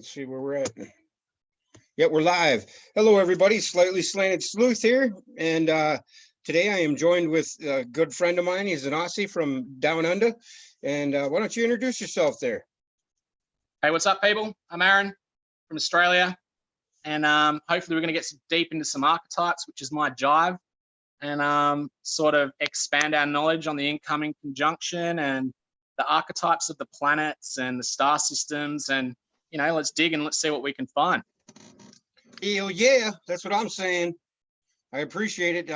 Let's see where we're at. Yeah, we're live. Hello, everybody. Slightly Slanted Sleuth here. And today I am joined with a good friend of mine. He's an Aussie from down under. And why don't you introduce yourself there? Hey, what's up, people? I'm Aaron from Australia. And hopefully we're going to get deep into some archetypes, which is my jive, and sort of expand our knowledge on the incoming conjunction and the archetypes of the planets and the star systems. And, you know, let's dig and let's see what we can find. Hell yeah, that's what I'm saying. I appreciate it.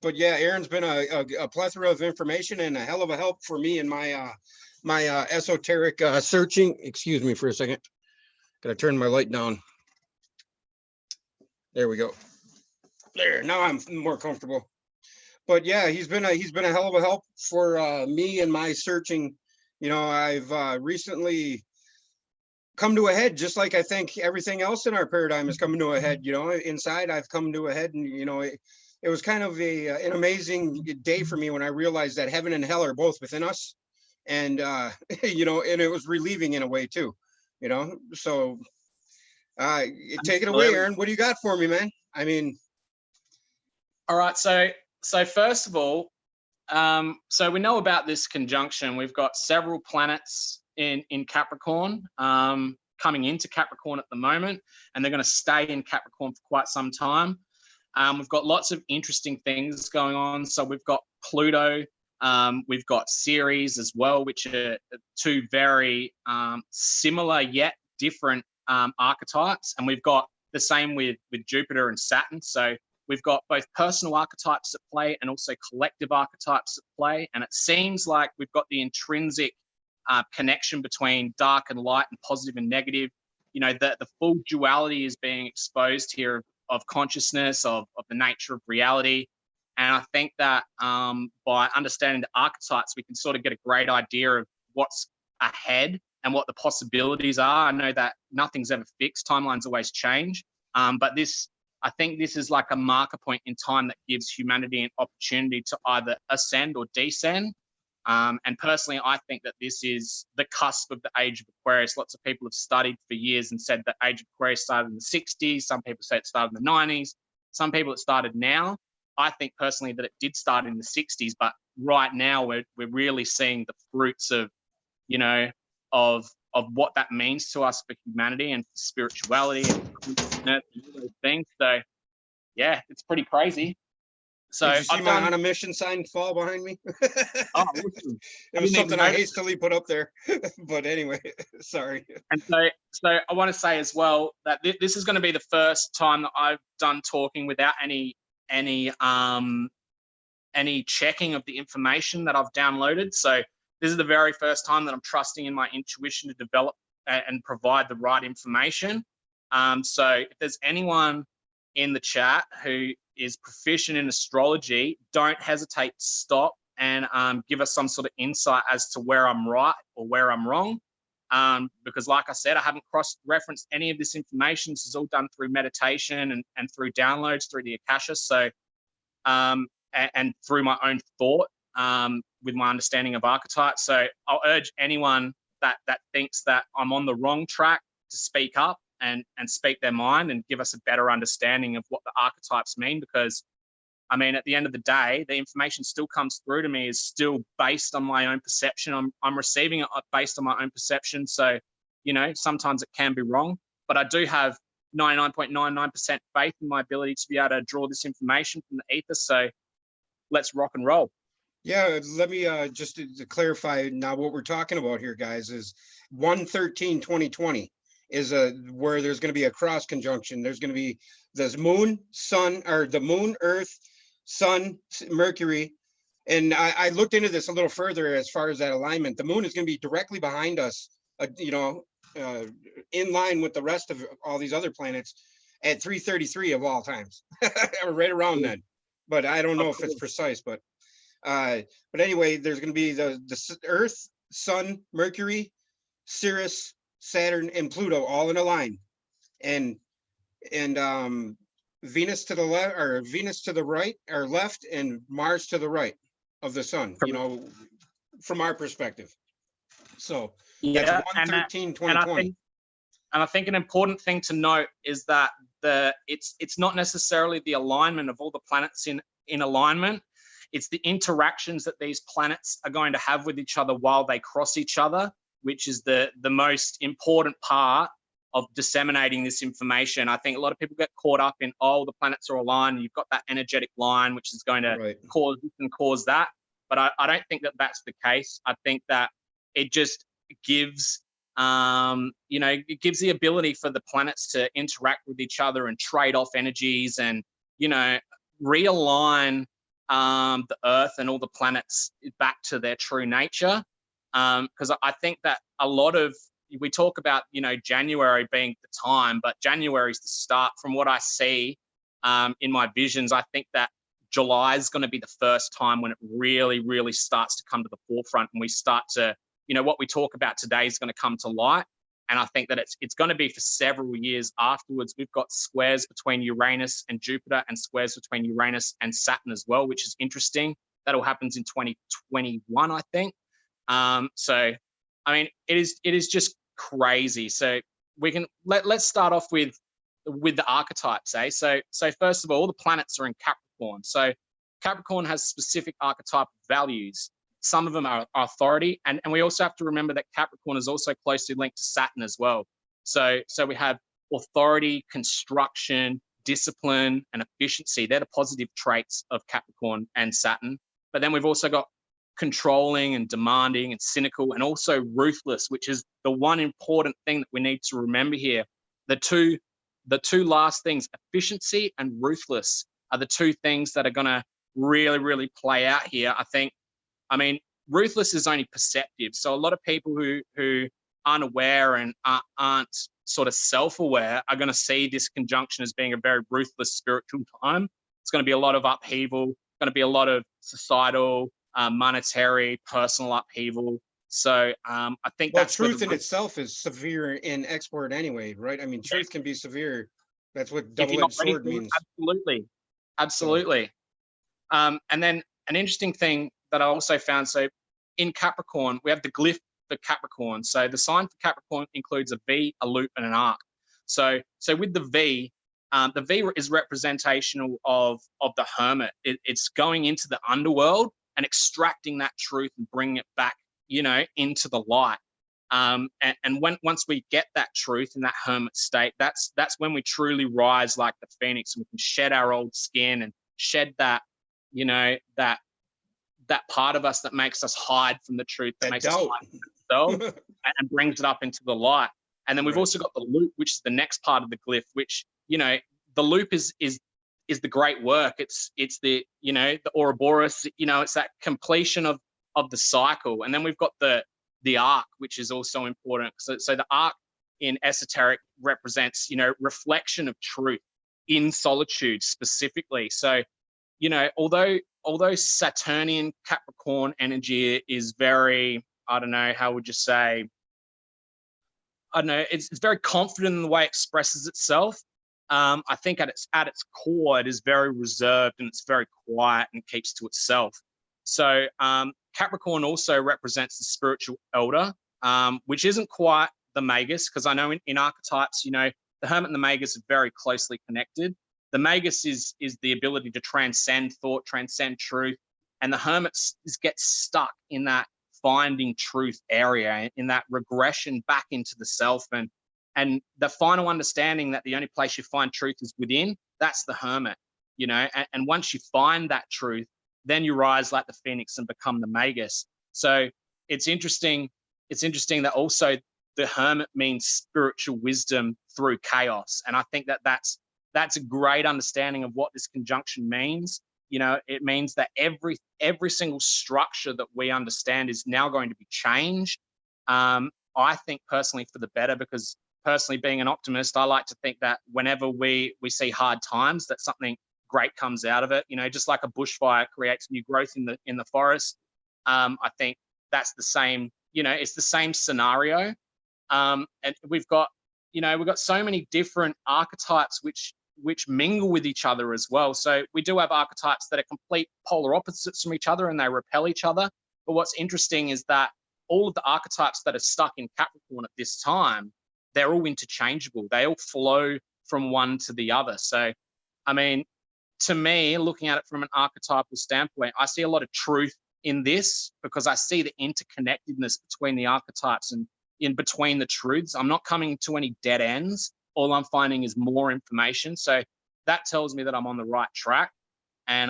But yeah, Aaron's been a plethora of information and a hell of a help for me in my my esoteric searching. Excuse me for a second. Gotta turn my light down. There we go. There, now I'm more comfortable. But yeah, he's been a hell of a help for me and my searching. You know, I've recently come to a head, just like I think everything else in our paradigm is coming to a head. You know, inside I've come to a head, and you know, it was kind of an amazing day for me when I realized that heaven and hell are both within us, and you know, and it was relieving in a way too. You know, so take it away, Aaron. What do you got for me, man? I mean, all right. So first of all, so we know about this conjunction. We've got several planets in Capricorn coming into Capricorn at the moment, and they're going to stay in Capricorn for quite some time. We've got lots of interesting things going on. So we've got Pluto, we've got CERES as well, which are two very similar yet different archetypes, and we've got the same with Jupiter and Saturn. So we've got both personal archetypes at play and also collective archetypes at play, and it seems like we've got the intrinsic connection between dark and light and positive and negative. You know, the full duality is being exposed here of consciousness, of the nature of reality. And I think that by understanding the archetypes, we can sort of get a great idea of what's ahead and what the possibilities are. I know that nothing's ever fixed, timelines always change, but I think this is like a marker point in time that gives humanity an opportunity to either ascend or descend. And personally, I think that this is the cusp of the age of Aquarius. Lots of people have studied for years and said that age of Aquarius started in the 60s. Some people say it started in the 90s. Some people it started now. I think personally that it did start in the 60s, but right now we're really seeing the fruits of, you know, of what that means to us for humanity and for spirituality and consciousness and all those things. So yeah, it's pretty crazy. So did you see my on a mission sign fall behind me? Oh, awesome. It was something I hastily put up there, but anyway, sorry. And so I want to say as well that this is going to be the first time that I've done talking without any checking of the information that I've downloaded. So this is the very first time that I'm trusting in my intuition to develop and provide the right information. So if there's anyone in the chat who is proficient in astrology, don't hesitate to stop and give us some sort of insight as to where I'm right or where I'm wrong. Because like I said, I haven't cross-referenced any of this information. This is all done through meditation and through downloads through the Akasha. So, and through my own thought with my understanding of archetypes. So I'll urge anyone that thinks that I'm on the wrong track to speak up and speak their mind and give us a better understanding of what the archetypes mean, because I mean, at the end of the day, the information still comes through to me is still based on my own perception. I'm receiving it based on my own perception. So, you know, sometimes it can be wrong, but I do have 99.99% faith in my ability to be able to draw this information from the ether. So let's rock and roll. Yeah, let me just to clarify now what we're talking about here, guys, is 1/13/2020 is where there's going to be a cross conjunction. There's going to be this moon, sun, or the moon, earth, sun, Mercury. And I looked into this a little further as far as that alignment. The moon is going to be directly behind us, you know, in line with the rest of all these other planets at 3:33 of all times, right around then. But I don't know if it's precise, but anyway, there's going to be the Earth, Sun, Mercury, CERES, Saturn, and Pluto all in a line, and Venus to the left, or Venus to the right or left, and Mars to the right of the sun, you know, from our perspective. So yeah, that's 1/13/2020. I think an important thing to note is that it's not necessarily the alignment of all the planets in alignment. It's the interactions that these planets are going to have with each other while they cross each other, which is the most important part of disseminating this information. I think a lot of people get caught up in, oh, the planets are aligned. You've got that energetic line, which is going to cause this and cause that. But I don't think that that's the case. I think that it just gives, it gives the ability for the planets to interact with each other and trade off energies and, realign the Earth and all the planets back to their true nature. Because I think that a lot of, we talk about, January being the time, but January is the start. From what I see in my visions, I think that July is going to be the first time when it really, really starts to come to the forefront, and we start to, what we talk about today is going to come to light. And I think that it's going to be for several years afterwards. We've got squares between Uranus and Jupiter and squares between Uranus and Saturn as well, which is interesting. That all happens in 2021, I think. So, I mean, it is just crazy. So we can let's start off with the archetypes, eh? So first of all the planets are in Capricorn. So Capricorn has specific archetypal values. Some of them are authority, and we also have to remember that Capricorn is also closely linked to Saturn as well. So we have authority, construction, discipline, and efficiency. They're the positive traits of Capricorn and Saturn. But then we've also got controlling and demanding and cynical, and also ruthless, which is the one important thing that we need to remember here. The two last things, efficiency and ruthless, are the two things that are going to really, really play out here. I mean, ruthless is only perceptive. So a lot of people who aren't aware and aren't sort of self-aware are going to see this conjunction as being a very ruthless spiritual time. It's going to be a lot of upheaval, going to be a lot of societal, monetary, personal upheaval. So I think that's truth in itself is severe in export anyway, right? I mean, truth can be severe. That's what double-edged sword means. Absolutely. And then an interesting thing that I also found, so in Capricorn, we have the glyph for Capricorn. So the sign for Capricorn includes a V, a loop, and an arc. So with the V is representational of the hermit. It's going into the underworld and extracting that truth and bringing it back, into the light. And once we get that truth in that hermit state, that's when we truly rise like the phoenix, and we can shed our old skin and shed that, that part of us that makes us hide from the truth, that makes us hide from ourselves, and brings it up into the light. And then we've also got the loop, which is the next part of the glyph, which, the loop is the great work. It's the, the Ouroboros, it's that completion of the cycle. And then we've got the arc, which is also important. So the arc in esoteric represents, reflection of truth in solitude specifically. So, although Saturnian Capricorn energy is very, I don't know, how would you say, I don't know, it's very confident in the way it expresses itself. I think at its core, it is very reserved and it's very quiet and keeps to itself. So Capricorn also represents the spiritual elder, which isn't quite the magus, because I know in archetypes, the hermit and the magus are very closely connected. The magus is the ability to transcend thought, transcend truth, and the hermit gets stuck in that finding truth area, in that regression back into the self, and the final understanding that the only place you find truth is within. That's the hermit, and once you find that truth, then you rise like the phoenix and become the magus. So it's interesting that also the hermit means spiritual wisdom through chaos, and I think that that's a great understanding of what this conjunction means. It means that every single structure that we understand is now going to be changed. I think personally for the better, because personally being an optimist, I like to think that whenever we see hard times, that something great comes out of it. Just like a bushfire creates new growth in the forest. I think that's the same. It's the same scenario. And we've got so many different archetypes which mingle with each other as well. So we do have archetypes that are complete polar opposites from each other and they repel each other. But what's interesting is that all of the archetypes that are stuck in Capricorn at this time, they're all interchangeable. They all flow from one to the other. So, I mean, to me, looking at it from an archetypal standpoint, I see a lot of truth in this because I see the interconnectedness between the archetypes and in between the truths. I'm not coming to any dead ends. All I'm finding is more information. So that tells me that I'm on the right track. And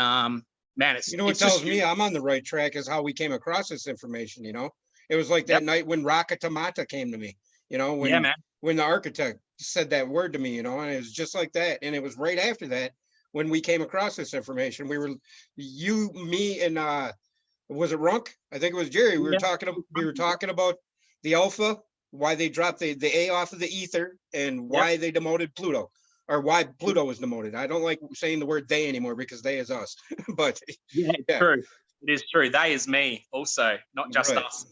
man, You know what tells me I'm on the right track is how we came across this information. It was like that night when Rakatamata came to me, when the architect said that word to me, and it was just like that. And it was right after that when we came across this information. We were, you, me, and was it Runk? I think it was Jerry. We were talking about the alpha, why they dropped the A off of the ether, and why they demoted Pluto, or why Pluto was demoted. I don't like saying the word they anymore because they is us. But true. It is true. They is me also, not just us.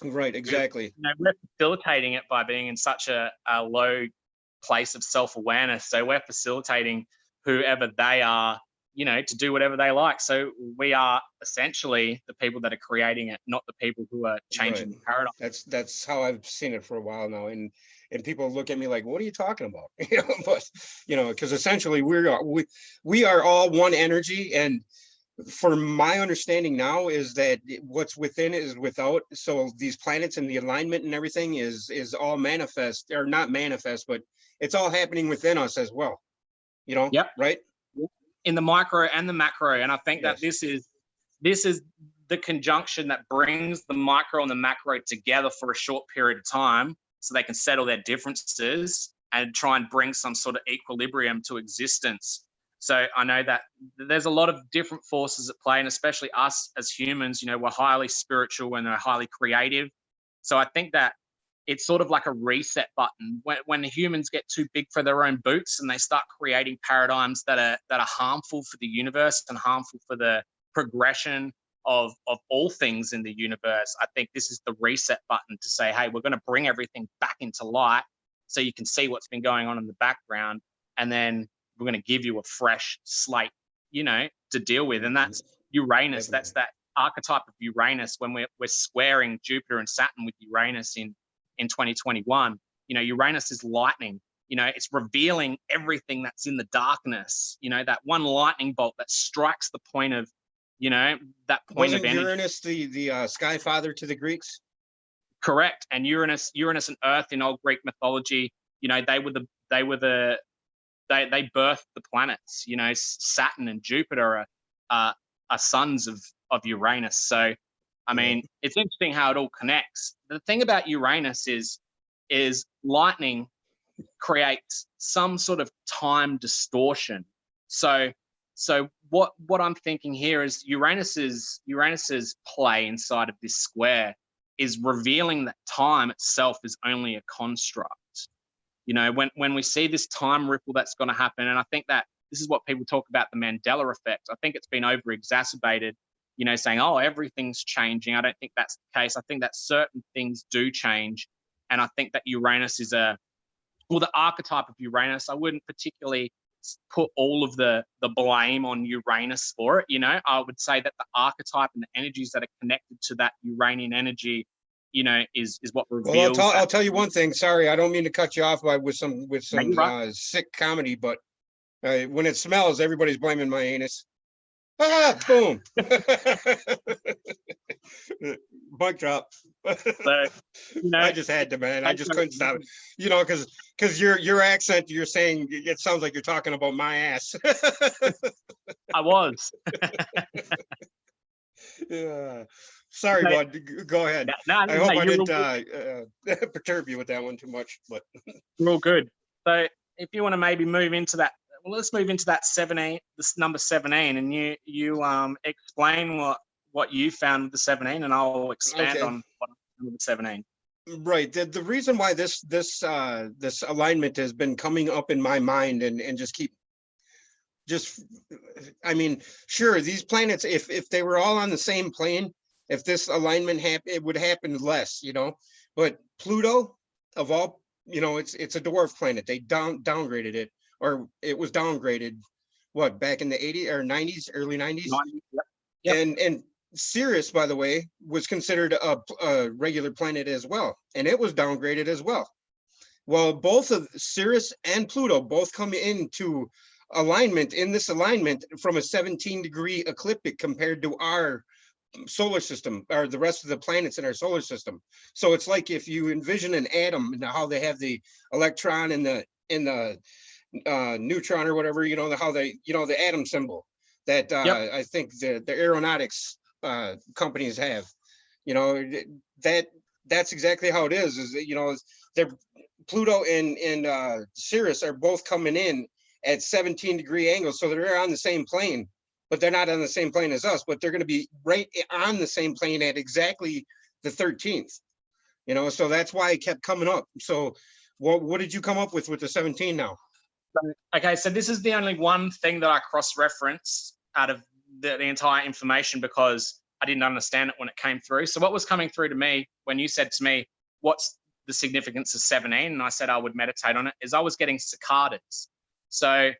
Right, exactly. We're facilitating it by being in such a low place of self-awareness. So we're facilitating whoever they are, to do whatever they like. So we are essentially the people that are creating it, not the people who are changing the paradigm. That's how I've seen it for a while now. And people look at me like, what are you talking about? But because essentially we are all one energy. And for my understanding now is that what's within is without. So these planets and the alignment and everything is all manifest, or not manifest, but it's all happening within us as well. Right? In the micro and the macro. And I think that this is the conjunction that brings the micro and the macro together for a short period of time so they can settle their differences and try and bring some sort of equilibrium to existence. So I know that there's a lot of different forces at play, and especially us as humans, we're highly spiritual and we're highly creative. So I think that it's sort of like a reset button when humans get too big for their own boots and they start creating paradigms that are harmful for the universe and harmful for the progression of all things in the universe. I think this is the reset button to say, hey, we're going to bring everything back into light so you can see what's been going on in the background, and then we're going to give you a fresh slate, to deal with. And that's Uranus. That's that archetype of Uranus when we're squaring Jupiter and Saturn with Uranus in 2021. Uranus is lightning. It's revealing everything that's in the darkness. That one lightning bolt that strikes the point of, that point of energy. Uranus the sky father to the Greeks? Correct. And Uranus and Earth in old Greek mythology, they birthed the planets. Saturn and Jupiter are sons of Uranus. So I mean, it's interesting how it all connects. The thing about Uranus is lightning creates some sort of time distortion. So what I'm thinking here is Uranus's play inside of this square is revealing that time itself is only a construct. When we see this time ripple that's going to happen, and I think that this is what people talk about, the Mandela effect. I think it's been over exacerbated, saying, oh, everything's changing. I don't think that's the case. I think that certain things do change. And I think that Uranus is the archetype of Uranus. I wouldn't particularly put all of the blame on Uranus for it. I would say that the archetype and the energies that are connected to that Uranian energy, is what reveals. Well, I'll tell you one thing. Sorry, I don't mean to cut you off with some sick comedy, but when it smells, everybody's blaming my anus. Boom. Mic drop. So, I just had to, man. I just couldn't stop it. Because your accent, you're saying it sounds like you're talking about my ass. I was. Yeah. Sorry, bud. Go ahead. I hope I didn't perturb you with that one too much, but we're all good. So if you want to maybe move into that, let's move into that 17, this number 17, and you explain what you found with the 17, and I'll expand on what I found with the 17. Right. The reason why this alignment has been coming up in my mind and I mean, sure, these planets, if they were all on the same plane, if this alignment it would happen less, but Pluto, of all, it's a dwarf planet. They downgraded it, or it was downgraded, back in the 80s or 90s, early 90s? Yep. And CERES, by the way, was considered a regular planet as well, and it was downgraded as well. Well, both of Ceres and Pluto both come into alignment in this alignment from a 17-degree ecliptic compared to our solar system, or the rest of the planets in our solar system. So it's like if you envision an atom and how they have the electron and the neutron or whatever, how they, the atom symbol that Yep. I think the aeronautics companies have, that's exactly how it is they're Pluto and Ceres are both coming in at 17-degree angles, so they're on the same plane, but they're not on the same plane as us, but they're going to be right on the same plane at exactly the 13th, so that's why it kept coming up. So what did you come up with the 17 now? Okay, so this is the only one thing that I cross-referenced out of the entire information because I didn't understand it when it came through. So what was coming through to me when you said to me, what's the significance of 17? And I said I would meditate on it, is I was getting cicadas. So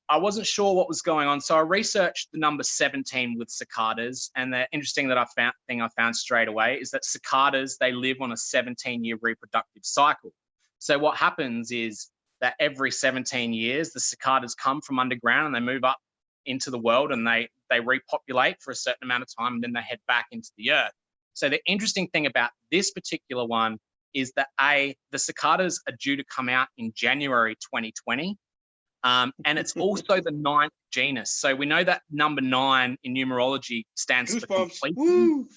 I wasn't sure what was going on. So I researched the number 17 with cicadas. And the interesting I found straight away is that cicadas, they live on a 17-year reproductive cycle. So what happens is that every 17 years, the cicadas come from underground and they move up into the world and they repopulate for a certain amount of time and then they head back into the earth. So the interesting thing about this particular one is that the cicadas are due to come out in January 2020. And it's also the 9th genus. So we know that number 9 in numerology stands for completion. Woo!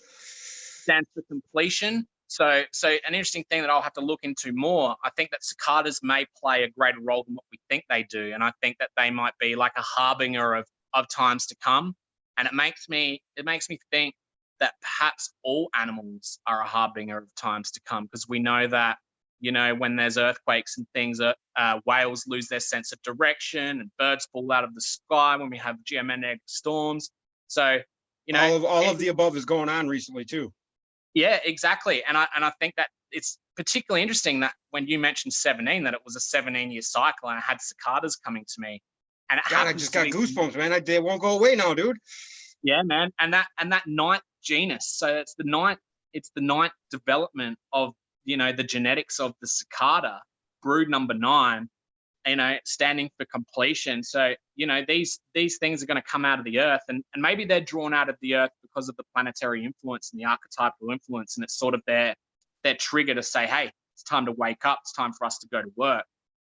Stands for completion. So an interesting thing that I'll have to look into more, I think that cicadas may play a greater role than what we think they do. And I think that they might be like a harbinger of times to come. And it makes me think that perhaps all animals are a harbinger of times to come, because we know that, when there's earthquakes and things, whales lose their sense of direction and birds fall out of the sky when we have geomagnetic storms. So, all of the above is going on recently too. Yeah, exactly. And I think that it's particularly interesting that when you mentioned 17, that it was a 17-year cycle and I had cicadas coming to me. And God, I just got goosebumps, man. They won't go away now, dude. Yeah, man. And that 9th genus. So it's the 9th development of, the genetics of the cicada, brood number 9, standing for completion. So, these things are going to come out of the earth and maybe they're drawn out of the earth because of the planetary influence and the archetypal influence. And it's sort of their trigger to say, hey, it's time to wake up. It's time for us to go to work,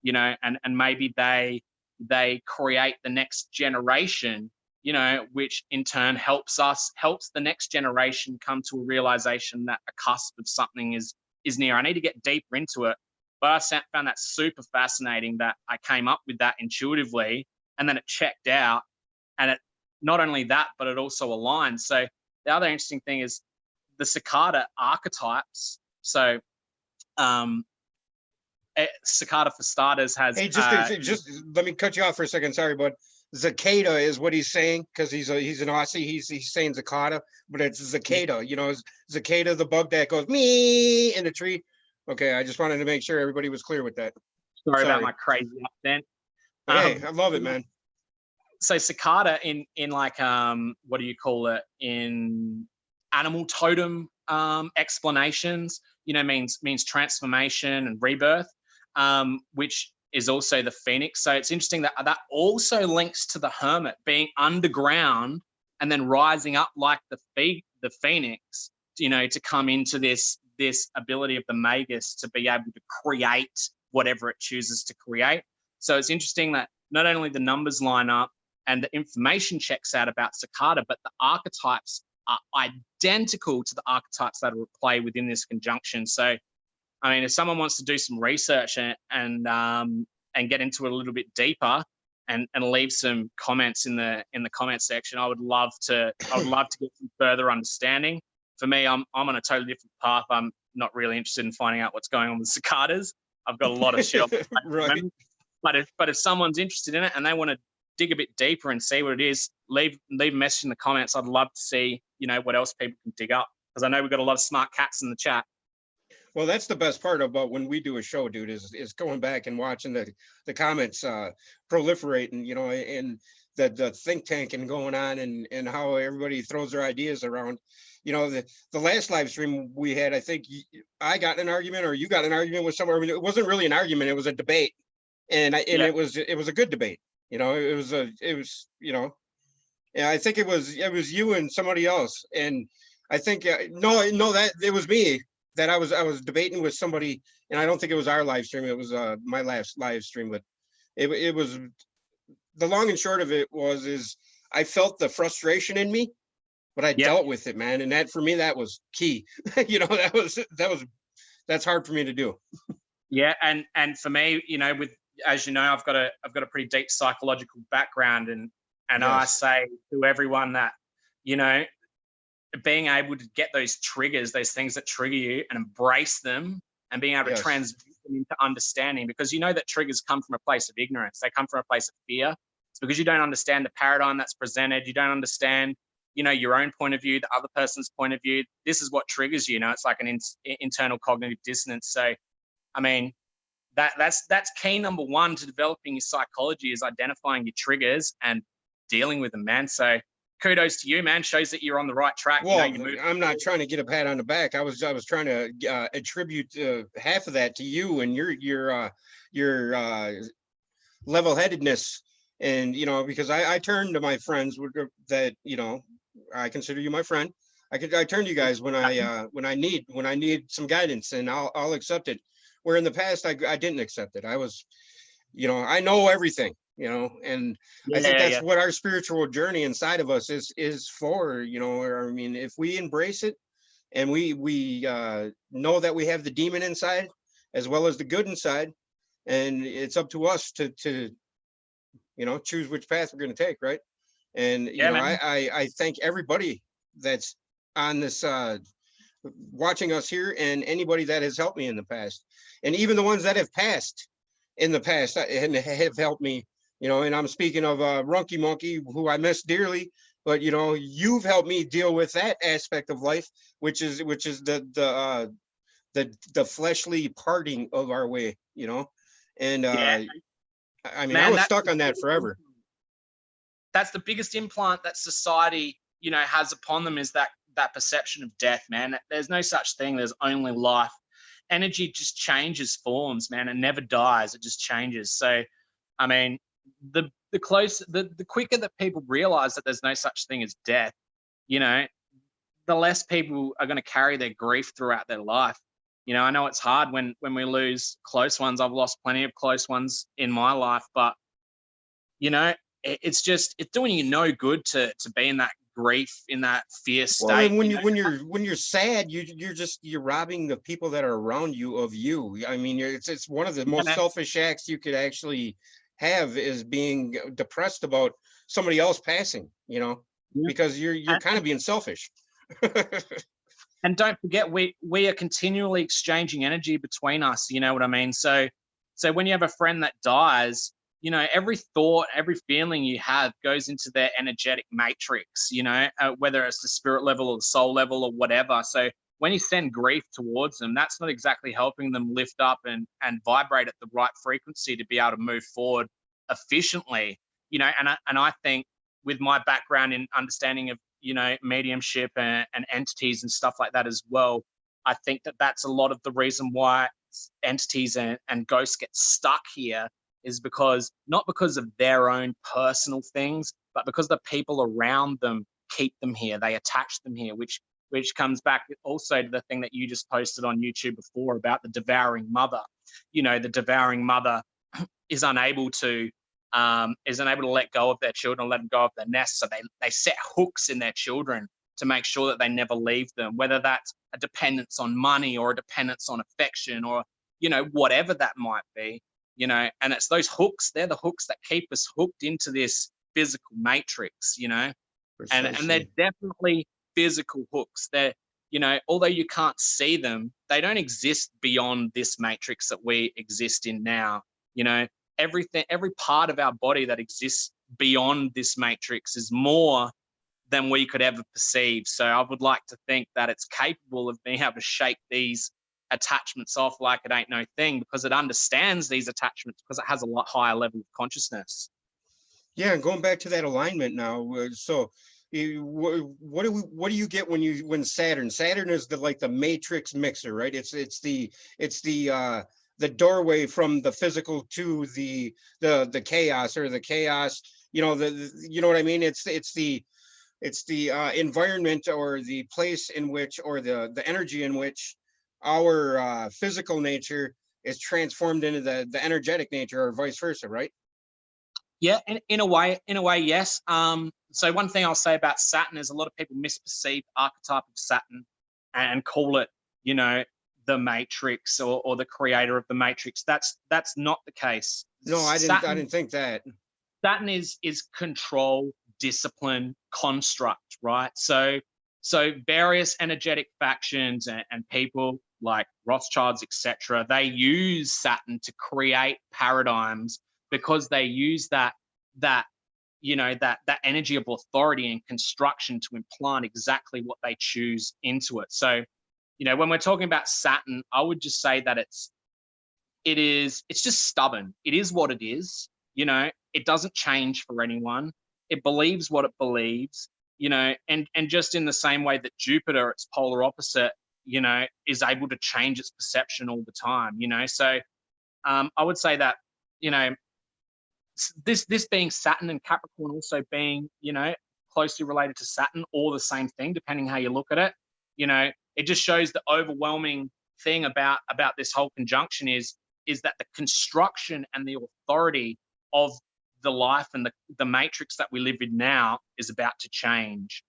and maybe they create the next generation, which in turn helps the next generation come to a realization that a cusp of something is near. I need to get deeper into it. But I found that super fascinating that I came up with that intuitively and then it checked out. And it not only that, but it also aligns. So the other interesting thing is the cicada archetypes. So cicada for starters has... Hey, just let me cut you off for a second. Sorry, bud. Cicada is what he's saying because he's an Aussie. He's saying cicada, but it's cicada. Cicada, the bug that goes me in the tree. Okay, I just wanted to make sure everybody was clear with that. Sorry about my crazy accent. Hey, I love it, man. So cicada in like what do you call it, in animal totem explanations, means transformation and rebirth, which is also the phoenix. So it's interesting that also links to the hermit being underground and then rising up like the phoenix, to come into this ability of the magus to be able to create whatever it chooses to create. So it's interesting that not only the numbers line up and the information checks out about cicada, but the archetypes are identical to the archetypes that are at play within this conjunction. So, I mean, if someone wants to do some research and get into it a little bit deeper and leave some comments in the comment section, I would love to get some further understanding. For me, I'm on a totally different path. I'm not really interested in finding out what's going on with cicadas. I've got a lot of shit. Right. But if someone's interested in it and they want to dig a bit deeper and see what it is, leave a message in the comments. I'd love to see, what else people can dig up, because I know we've got a lot of smart cats in the chat. Well, that's the best part about when we do a show, dude, is going back and watching the comments proliferate, and the think tank and going on, and how everybody throws their ideas around. You know, the last live stream we had, I think I got in an argument or you got in an argument with someone. I mean, it wasn't really an argument; it was a debate, and Yeah. it was a good debate. You know, it was you know, yeah, I think it was you and somebody else, and I think no, that it was me that I was debating with somebody, and I don't think it was our live stream. It was my last live stream, but it was the long and short of it was is I felt the frustration in me, but I Yeah. dealt with it, man, and that for me that was key. You know, that's hard for me to do. Yeah, and for me, you know, with as you know, I've got a pretty deep psychological background, and I Yes, say to everyone that, you know, being able to get those triggers, those things that trigger you, and embrace them, and being able to yes, transmute them into understanding, because you know that triggers come from a place of ignorance. They come from a place of fear. It's because you don't understand the paradigm that's presented. You don't understand, you know, your own point of view, the other person's point of view. This is what triggers you. You know, it's like an internal cognitive dissonance. So, I mean, that's key number one to developing your psychology, is identifying your triggers and dealing with them, man. So kudos to you, man. Shows that you're on the right track. You know, well, you move. I'm not trying to get a pat on the back. I was trying to attribute half of that to you and your level-headedness, and you know, because I turn to my friends that, you know, I consider you my friend. I turn to you guys when I need some guidance, and I'll accept it, where in the past I didn't accept it. I was, you know, I know everything, you know, and I think Yeah, that's yeah, what our spiritual journey inside of us is for, you know. I mean, if we embrace it and we know that we have the demon inside as well as the good inside, and it's up to us to you know, choose which path we're going to take, right? And you yeah, know, man. I thank everybody that's on this watching us here, and anybody that has helped me in the past, and even the ones that have passed in the past and have helped me, you know. And I'm speaking of Runky Monkey, who I miss dearly, but you know, you've helped me deal with that aspect of life, which is the fleshly parting of our way, you know. And Yeah, I mean, I man. was stuck on that forever. That's the biggest implant that society, you know, has upon them, is that perception of death, man. There's no such thing. There's only life. Energy just changes forms, man. It never dies. It just changes. So, I mean, the quicker that people realize that there's no such thing as death, you know, the less people are going to carry their grief throughout their life. You know, I know it's hard when we lose close ones. I've lost plenty of close ones in my life, but you know, it's doing you no good to be in that grief, in that fear Well, state. and You know, when you're sad, you're robbing the people that are around you of you. I mean, it's one of the yeah, most man. selfish acts you could actually have, is being depressed about somebody else passing, you know, Yeah. because you're kind of being selfish. And don't forget, we are continually exchanging energy between us. You know what I mean? So when you have a friend that dies, you know, every thought, every feeling you have goes into their energetic matrix. You know, whether it's the spirit level or the soul level or whatever. So when you send grief towards them, that's not exactly helping them lift up and vibrate at the right frequency to be able to move forward efficiently. You know, and I think, with my background in understanding of, you know, mediumship and entities and stuff like that as well, I think that that's a lot of the reason why entities and ghosts get stuck here, is because, not because of their own personal things, but because the people around them keep them here. They attach them here, which comes back also to the thing that you just posted on YouTube before about the devouring mother. You know, the devouring mother is unable to let go of their children, let them go of their nest. So they set hooks in their children to make sure that they never leave them, whether that's a dependence on money or a dependence on affection, or, you know, whatever that might be, you know. And it's those hooks, they're the hooks that keep us hooked into this physical matrix, you know. And they're Precisely. definitely physical hooks. They're, you know, although you can't see them, they don't exist beyond this matrix that we exist in now. You know, everything, every part of our body that exists beyond this matrix is more than we could ever perceive. So I would like to think that it's capable of being able to shake these attachments off like it ain't no thing, because it understands these attachments, because it has a lot higher level of consciousness. Yeah, and going back to that alignment now, so what do you get when Saturn is the matrix mixer, right? It's the doorway from the physical to the chaos, or the chaos, you know what I mean? It's the environment, or the place in which, or the energy in which our physical nature is transformed into the energetic nature, or vice versa, right? Yeah, in a way, yes. So one thing I'll say about Saturn is a lot of people misperceive the archetype of Saturn and call it, you know, the Matrix, or the creator of the Matrix. That's not the case. No, I didn't think that. Saturn is control, discipline, construct, right? So various energetic factions and people like Rothschilds, etc., they use Saturn to create paradigms, because they use that that energy of authority and construction to implant exactly what they choose into it. So, when we're talking about Saturn, I would just say that it's just stubborn. It is what it is. It doesn't change for anyone. It believes what it believes. And just in the same way that Jupiter, its polar opposite, is able to change its perception all the time. So I would say that you know this being Saturn, and Capricorn also being closely related to Saturn, or the same thing, depending how you look at it. It just shows the overwhelming thing about this whole conjunction is that the construction and the authority of the life and the matrix that we live in now is about to change.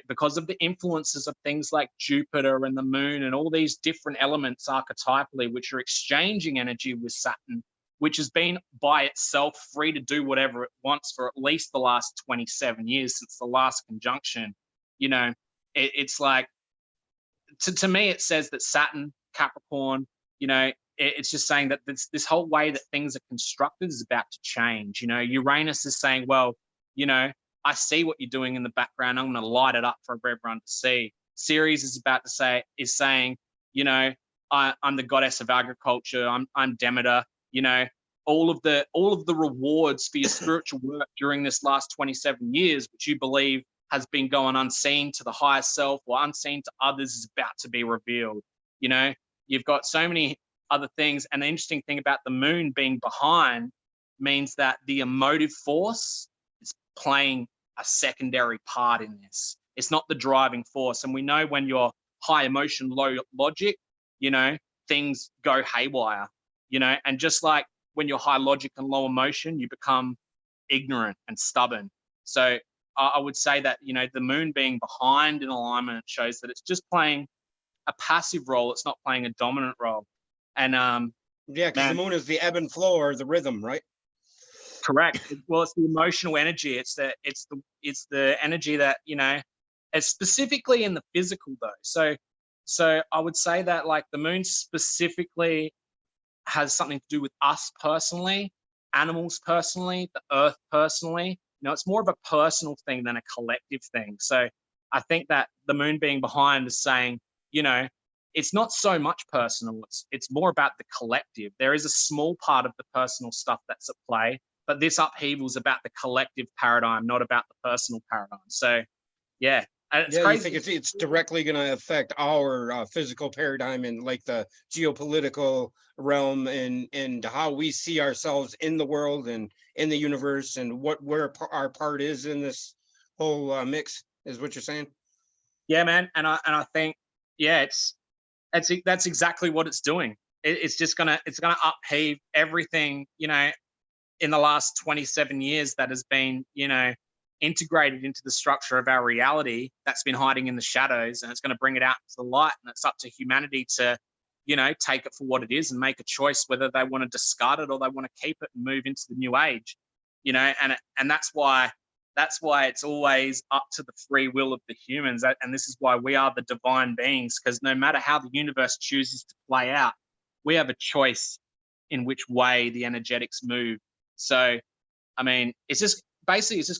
Because of the influences of things like Jupiter and the moon and all these different elements archetypally, which are exchanging energy with Saturn, which has been by itself free to do whatever it wants for at least the last 27 years since the last conjunction. It's like, to me, it says that Saturn, Capricorn, it's just saying that this whole way that things are constructed is about to change. Uranus is saying, well, I see what you're doing in the background. I'm going to light it up for everyone to see. Ceres is saying, I'm the goddess of agriculture. I'm Demeter. All of the rewards for your spiritual work during this last 27 years, which you believe has been going unseen to the higher self or unseen to others, is about to be revealed. You've got so many other things. And the interesting thing about the moon being behind means that the emotive force is playing a secondary part in this. It's not the driving force. And we know when you're high emotion, low logic, things go haywire, and just like when you're high logic and low emotion, you become ignorant and stubborn. So I would say that, the moon being behind in alignment shows that it's just playing a passive role. It's not playing a dominant role. And yeah, because the moon is the ebb and flow, or the rhythm, right? Correct. Well, it's the emotional energy. It's the energy that, it's specifically in the physical though. So I would say that, like, the moon specifically has something to do with us personally, animals personally, the earth personally. It's more of a personal thing than a collective thing. So I think that the moon being behind is saying, it's not so much personal. It's more about the collective. There is a small part of the personal stuff that's at play, but this upheaval is about the collective paradigm, not about the personal paradigm. So, yeah. It's crazy. You think it's directly going to affect our physical paradigm, and like the geopolitical realm, and how we see ourselves in the world and in the universe, and where our part is in this whole mix, is what you're saying? Yeah, man. And I think, yeah, that's exactly what it's doing. It's gonna upheave everything, in the last 27 years that has been, integrated into the structure of our reality that's been hiding in the shadows, and it's going to bring it out to the light. And it's up to humanity to, take it for what it is and make a choice whether they want to discard it or they want to keep it and move into the new age. And that's why it's always up to the free will of the humans. And this is why we are the divine beings, because no matter how the universe chooses to play out, we have a choice in which way the energetics move. So, I mean, it's just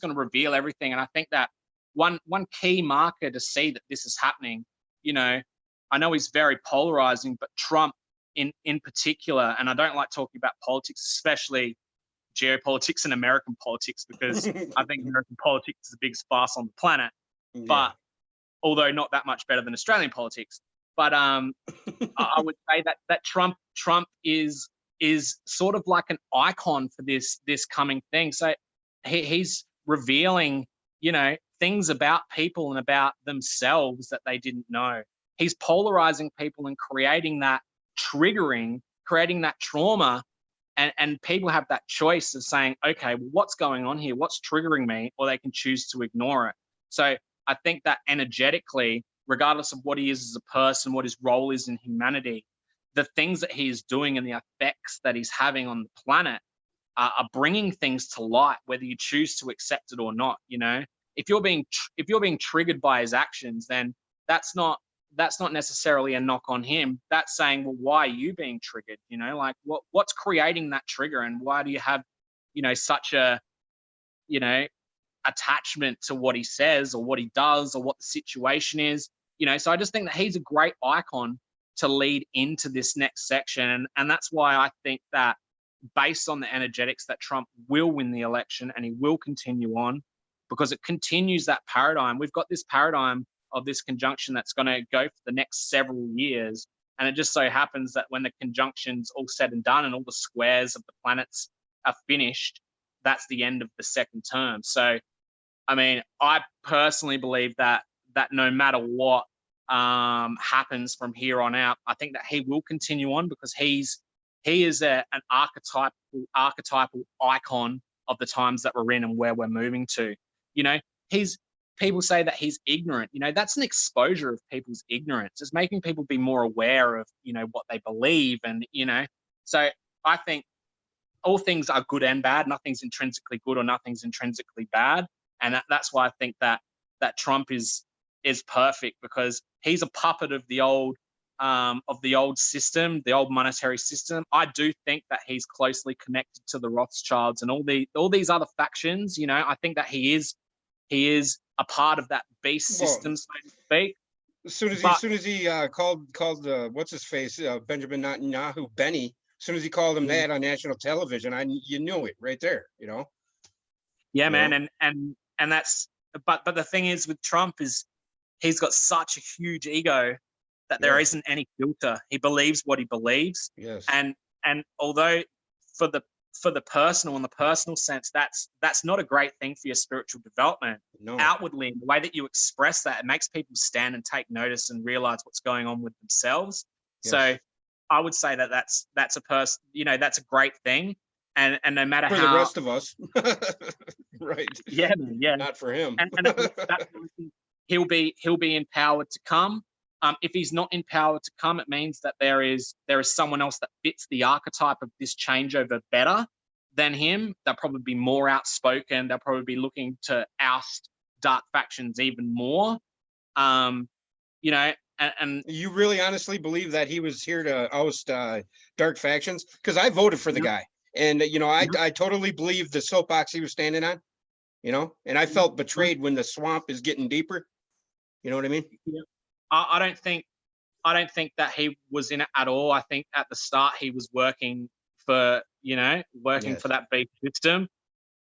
going to reveal everything. And I think that one key marker to see that this is happening, I know he's very polarizing, but Trump in particular, and I don't like talking about politics, especially geopolitics and American politics, because I think American politics is the biggest farce on the planet. Yeah. But although not that much better than Australian politics. But I would say that Trump is sort of like an icon for this coming thing. So he's revealing, you know, things about people and about themselves that they didn't know. He's polarizing people and creating that trauma. And people have that choice of saying, okay, well, what's going on here? What's triggering me? Or they can choose to ignore it. So I think that energetically, regardless of what he is as a person, what his role is in humanity, the things that he is doing and the effects that he's having on the planet are bringing things to light, whether you choose to accept it or not. You know, if you're being triggered by his actions, then that's not necessarily a knock on him. That's saying, well, why are you being triggered? You know, like what's creating that trigger, and why do you have, you know, such a, you know, attachment to what he says or what he does or what the situation is? You know, so I just think that he's a great icon to lead into this next section, and that's why I think that based on the energetics that Trump will win the election and he will continue on, because it continues that paradigm. We've got this paradigm of this conjunction that's going to go for the next several years. And it just so happens that when the conjunction's all said and done and all the squares of the planets are finished, that's the end of the second term. So, I mean, I personally believe that no matter what happens from here on out, I think that he will continue on, because he is an archetypal icon of the times that we're in and where we're moving to. You know, people say that he's ignorant. You know, that's an exposure of people's ignorance. It's making people be more aware of, you know, what they believe. And, you know, so I think all things are good and bad. Nothing's intrinsically good or nothing's intrinsically bad. And that's why I think that Trump is perfect, because he's a puppet of the old system, the old monetary system. I do think that he's closely connected to the Rothschilds and all these other factions. You know, I think that he is a part of that beast system, so to speak. As soon as he called what's his face, Benjamin Netanyahu, Benny. As soon as he called him that on national television, you knew it right there. You know. Yeah, man, and that's but the thing is with Trump is he's got such a huge ego that there isn't any filter. He believes what he believes. Yes. And although for the personal, in the personal sense, that's not a great thing for your spiritual development. No. Outwardly, in the way that you express that, it makes people stand and take notice and realize what's going on with themselves. Yes. So I would say that that's a person, you know, that's a great thing. And no matter for how the rest of us, right? Yeah, yeah. Not for him. And he'll be empowered to come. If he's not empowered to come, it means that there is someone else that fits the archetype of this changeover better than him. They'll probably be more outspoken. They'll probably be looking to oust dark factions even more. You know, and you really honestly believe that he was here to oust dark factions? Because I voted for the guy, and you know, I totally believe the soapbox he was standing on. You know, and I felt betrayed when the swamp is getting deeper. You know what I mean? Yeah. I don't think that he was in it at all. I think at the start he was working for, you know, for that beast system.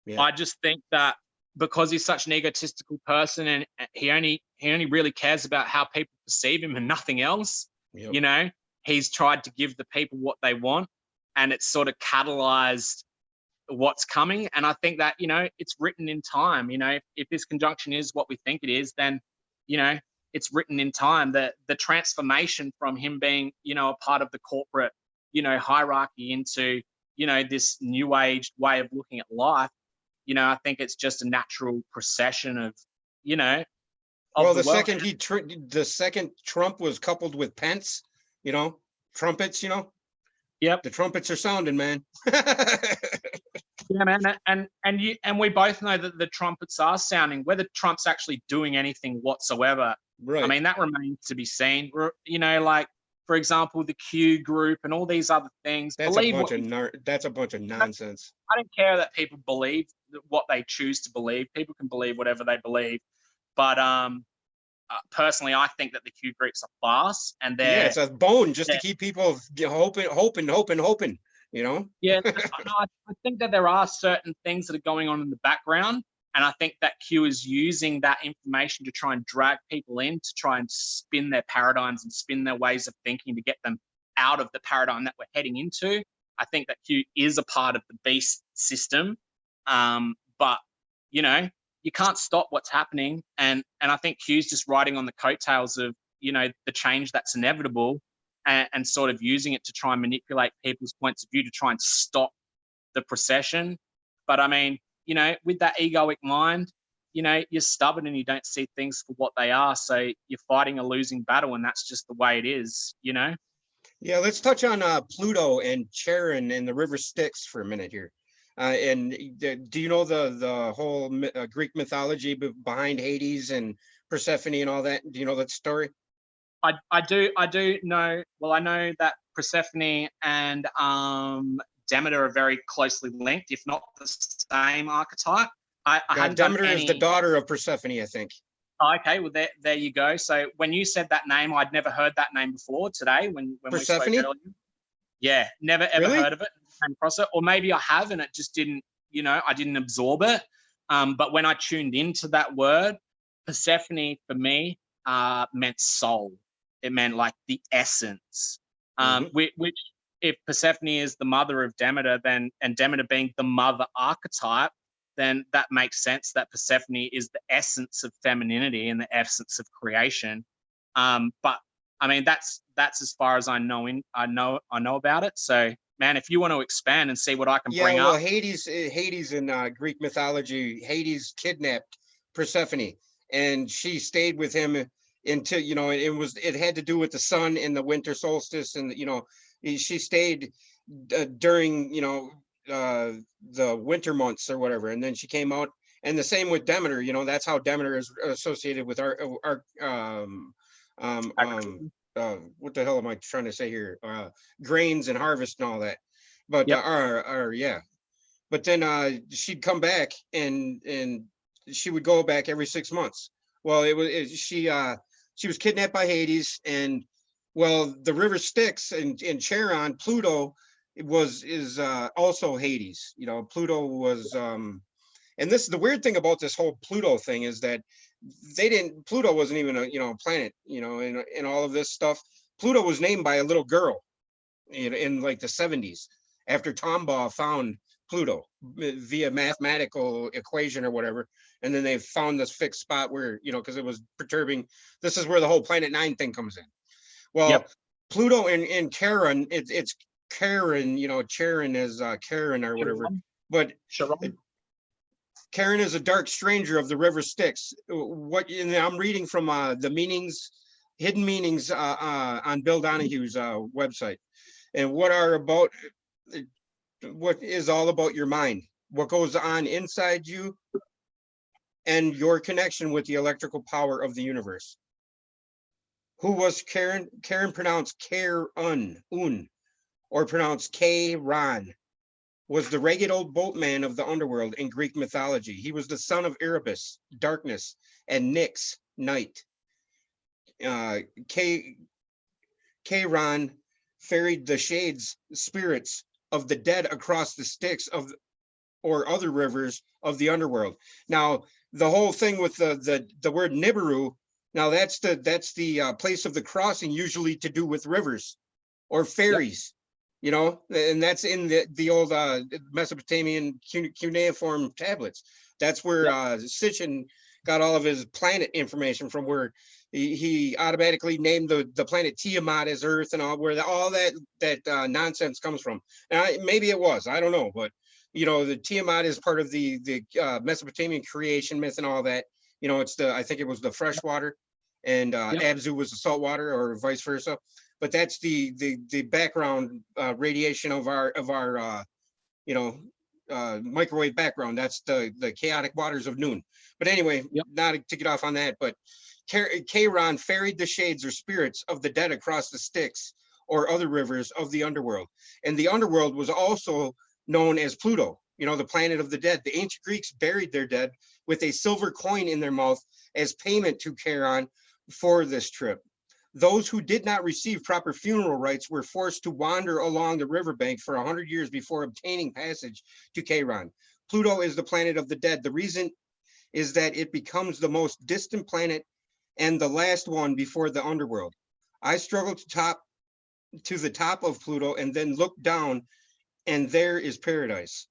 Yeah. I just think that because he's such an egotistical person and he only really cares about how people perceive him and nothing else. Yep. You know, he's tried to give the people what they want, and it's sort of catalyzed what's coming. And I think that, you know, it's written in time. You know, if this conjunction is what we think it is, then, you know, it's written in time that the transformation from him being, you know, a part of the corporate, you know, hierarchy into, you know, this new age way of looking at life. You know, I think it's just a natural procession of, you know, well, the second Trump was coupled with Pence, you know, trumpets, you know. Yep. The trumpets are sounding, man. Yeah, man, and we both know that the trumpets are sounding. Whether Trump's actually doing anything whatsoever, right? I mean, that remains to be seen. You know, like for example, the Q group and all these other things. That's a bunch of nonsense. I don't care that people believe what they choose to believe. People can believe whatever they believe, but personally, I think that the Q groups are farce, and it's a bone just to keep people hoping. you know? Yeah, no, I think that there are certain things that are going on in the background. And I think that Q is using that information to try and drag people in, to try and spin their paradigms and spin their ways of thinking to get them out of the paradigm that we're heading into. I think that Q is a part of the beast system. But, you know, you can't stop what's happening. And I think Q's just riding on the coattails of, you know, the change that's inevitable, and sort of using it to try and manipulate people's points of view to try and stop the procession. But I mean, you know, with that egoic mind, you know, you're stubborn and you don't see things for what they are. So you're fighting a losing battle, and that's just the way it is, you know? Yeah, let's touch on Pluto and Charon and the River Styx for a minute here. Do you know the whole Greek mythology behind Hades and Persephone and all that? Do you know that story? I do know. Well, I know that Persephone and Demeter are very closely linked, if not the same archetype. I hadn't done Demeter is the any. daughter of Persephone, I think. Okay, well there you go. So when you said that name, I'd never heard that name before today. When we spoke Persephone? earlier, yeah, never ever Really? heard of it. Came across it, or maybe I have, and it just didn't. You know, I didn't absorb it. But when I tuned into that word, Persephone for me meant soul. It meant like the essence. Which if Persephone is the mother of Demeter, then, and Demeter being the mother archetype, then that makes sense that Persephone is the essence of femininity and the essence of creation. But I mean, that's as far as I know about it. So, man, if you want to expand and see what I can bring up. Hades in Greek mythology, Hades kidnapped Persephone, and she stayed with him until, you know, it had to do with the sun and the winter solstice, and you know, she stayed during, you know, the winter months or whatever, and then she came out. And the same with Demeter, you know, that's how Demeter is associated with our what the hell am I trying to say here? Grains and harvest and all that. But Yep. yeah. But then she'd come back, and she would go back every 6 months. Well, she was kidnapped by Hades, and well, the river Styx and Charon, Pluto is also Hades. You know, Pluto was and this is the weird thing about this whole Pluto thing, is that Pluto wasn't even a, you know, planet, you know, in all of this stuff. Pluto was named by a little girl in like the 70s, after Tombaugh found Pluto via mathematical equation or whatever. And then they found this fixed spot where, you know, because it was perturbing. This is where the whole Planet 9 thing comes in. Well, Yep. Pluto and Charon, it's Charon, you know, Charon is Charon or whatever. But Charon is a dark stranger of the river Styx. And I'm reading from the meanings, hidden meanings on Bill Donahue's website. And what is all about your mind, what goes on inside you, and your connection with the electrical power of the universe. Who was Charon? Charon pronounced Charon, or pronounced K-Ron, was the ragged old boatman of the underworld in Greek mythology. He was the son of Erebus, darkness, and Nyx, night. Charon ferried the shades, spirits of the dead across the Styx or other rivers of the underworld. Now, the whole thing with the word Nibiru, now that's the place of the crossing, usually to do with rivers or ferries. Yep. You know, and that's in the old Mesopotamian cuneiform tablets. That's where Sitchin got all of his planet information from, where he automatically named the planet Tiamat as Earth, and where all that nonsense comes from. Now, maybe it was, I don't know, but you know, the Tiamat is part of the Mesopotamian creation myth and all that. You know, I think it was the fresh water, and Abzu was the salt water, or vice versa. But that's the background radiation of our you know, microwave background. That's the chaotic waters of noon. But anyway, not to get off on that, but Charon ferried the shades or spirits of the dead across the Styx or other rivers of the underworld. And the underworld was also known as Pluto, you know, the planet of the dead. The ancient Greeks buried their dead with a silver coin in their mouth as payment to Charon for this trip. Those who did not receive proper funeral rites were forced to wander along the riverbank for 100 years before obtaining passage to Charon. Pluto is the planet of the dead. The reason is that it becomes the most distant planet and the last one before the underworld. I struggled to the top of Pluto and then looked down, and there is paradise.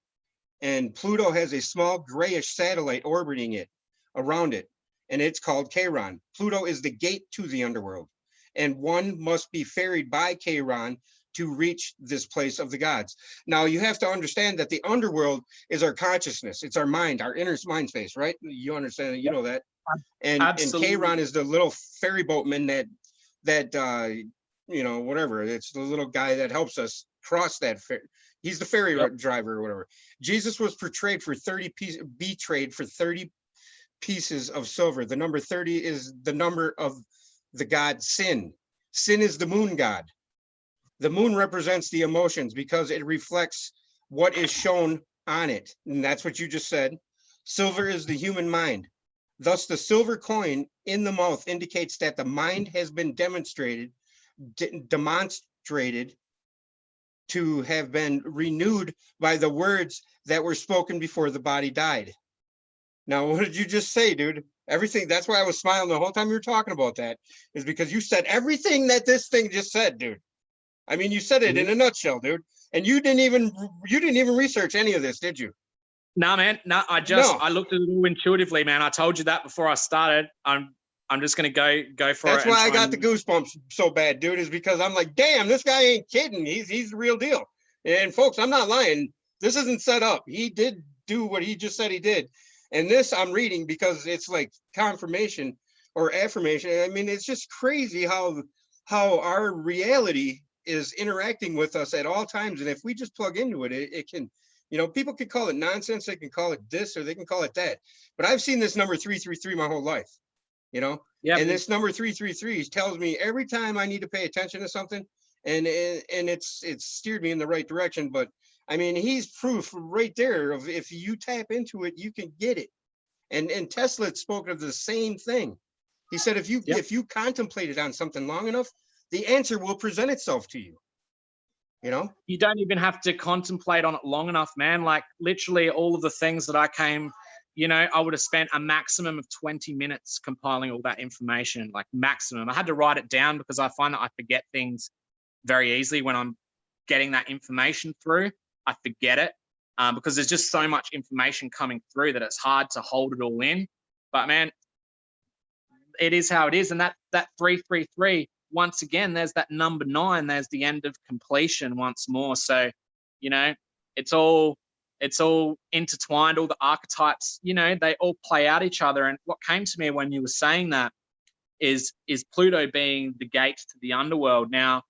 And Pluto has a small grayish satellite orbiting it, around it, and it's called Charon. Pluto is the gate to the underworld, and one must be ferried by Charon to reach this place of the gods. Now, you have to understand that the underworld is our consciousness. It's our mind, our inner mind space, right? You understand, you know that. And Charon is the little ferry boatman that you know, whatever. It's the little guy that helps us cross that. He's the ferry driver or whatever. Jesus was betrayed for 30 pieces of silver. The number 30 is the number of the god Sin. Sin is the moon god. The moon represents the emotions because it reflects what is shown on it. And that's what you just said. Silver is the human mind. Thus, the silver coin in the mouth indicates that the mind has been demonstrated to have been renewed by the words that were spoken before the body died. Now, what did you just say, dude? Everything. That's why I was smiling the whole time you were talking about that, is because you said everything that this thing just said, dude. I mean, you said it in a nutshell, dude. And you didn't even research any of this, did you? No, man. No, I looked at it all intuitively, man. I told you that before I started. I'm just gonna go for it. That's why I got the goosebumps so bad, dude, is because I'm like, damn, this guy ain't kidding. He's the real deal. And folks, I'm not lying. This isn't set up. He did do what he just said he did. And this I'm reading because it's like confirmation or affirmation. I mean, it's just crazy how our reality is interacting with us at all times. And if we just plug into it, it can, you know, people can call it nonsense. They can call it this or they can call it that. But I've seen this number 333 my whole life, you know? Yep. And this number 333 tells me every time I need to pay attention to something, and it's steered me in the right direction. But I mean, he's proof right there of if you tap into it, you can get it. And Tesla spoke of the same thing. He said, if you contemplated on something long enough, the answer will present itself to you. You know, you don't even have to contemplate on it long enough, man. Like literally all of the things that I came, you know, I would have spent a maximum of 20 minutes compiling all that information, like maximum. I had to write it down because I find that I forget things very easily when I'm getting that information through. I forget it because there's just so much information coming through that it's hard to hold it all in. But man, it is how it is. And that 333, once again, there's that number 9, there's the end of completion once more. So, you know, it's all intertwined, all the archetypes, you know, they all play out each other. And what came to me when you were saying that is Pluto being the gate to the underworld. Now,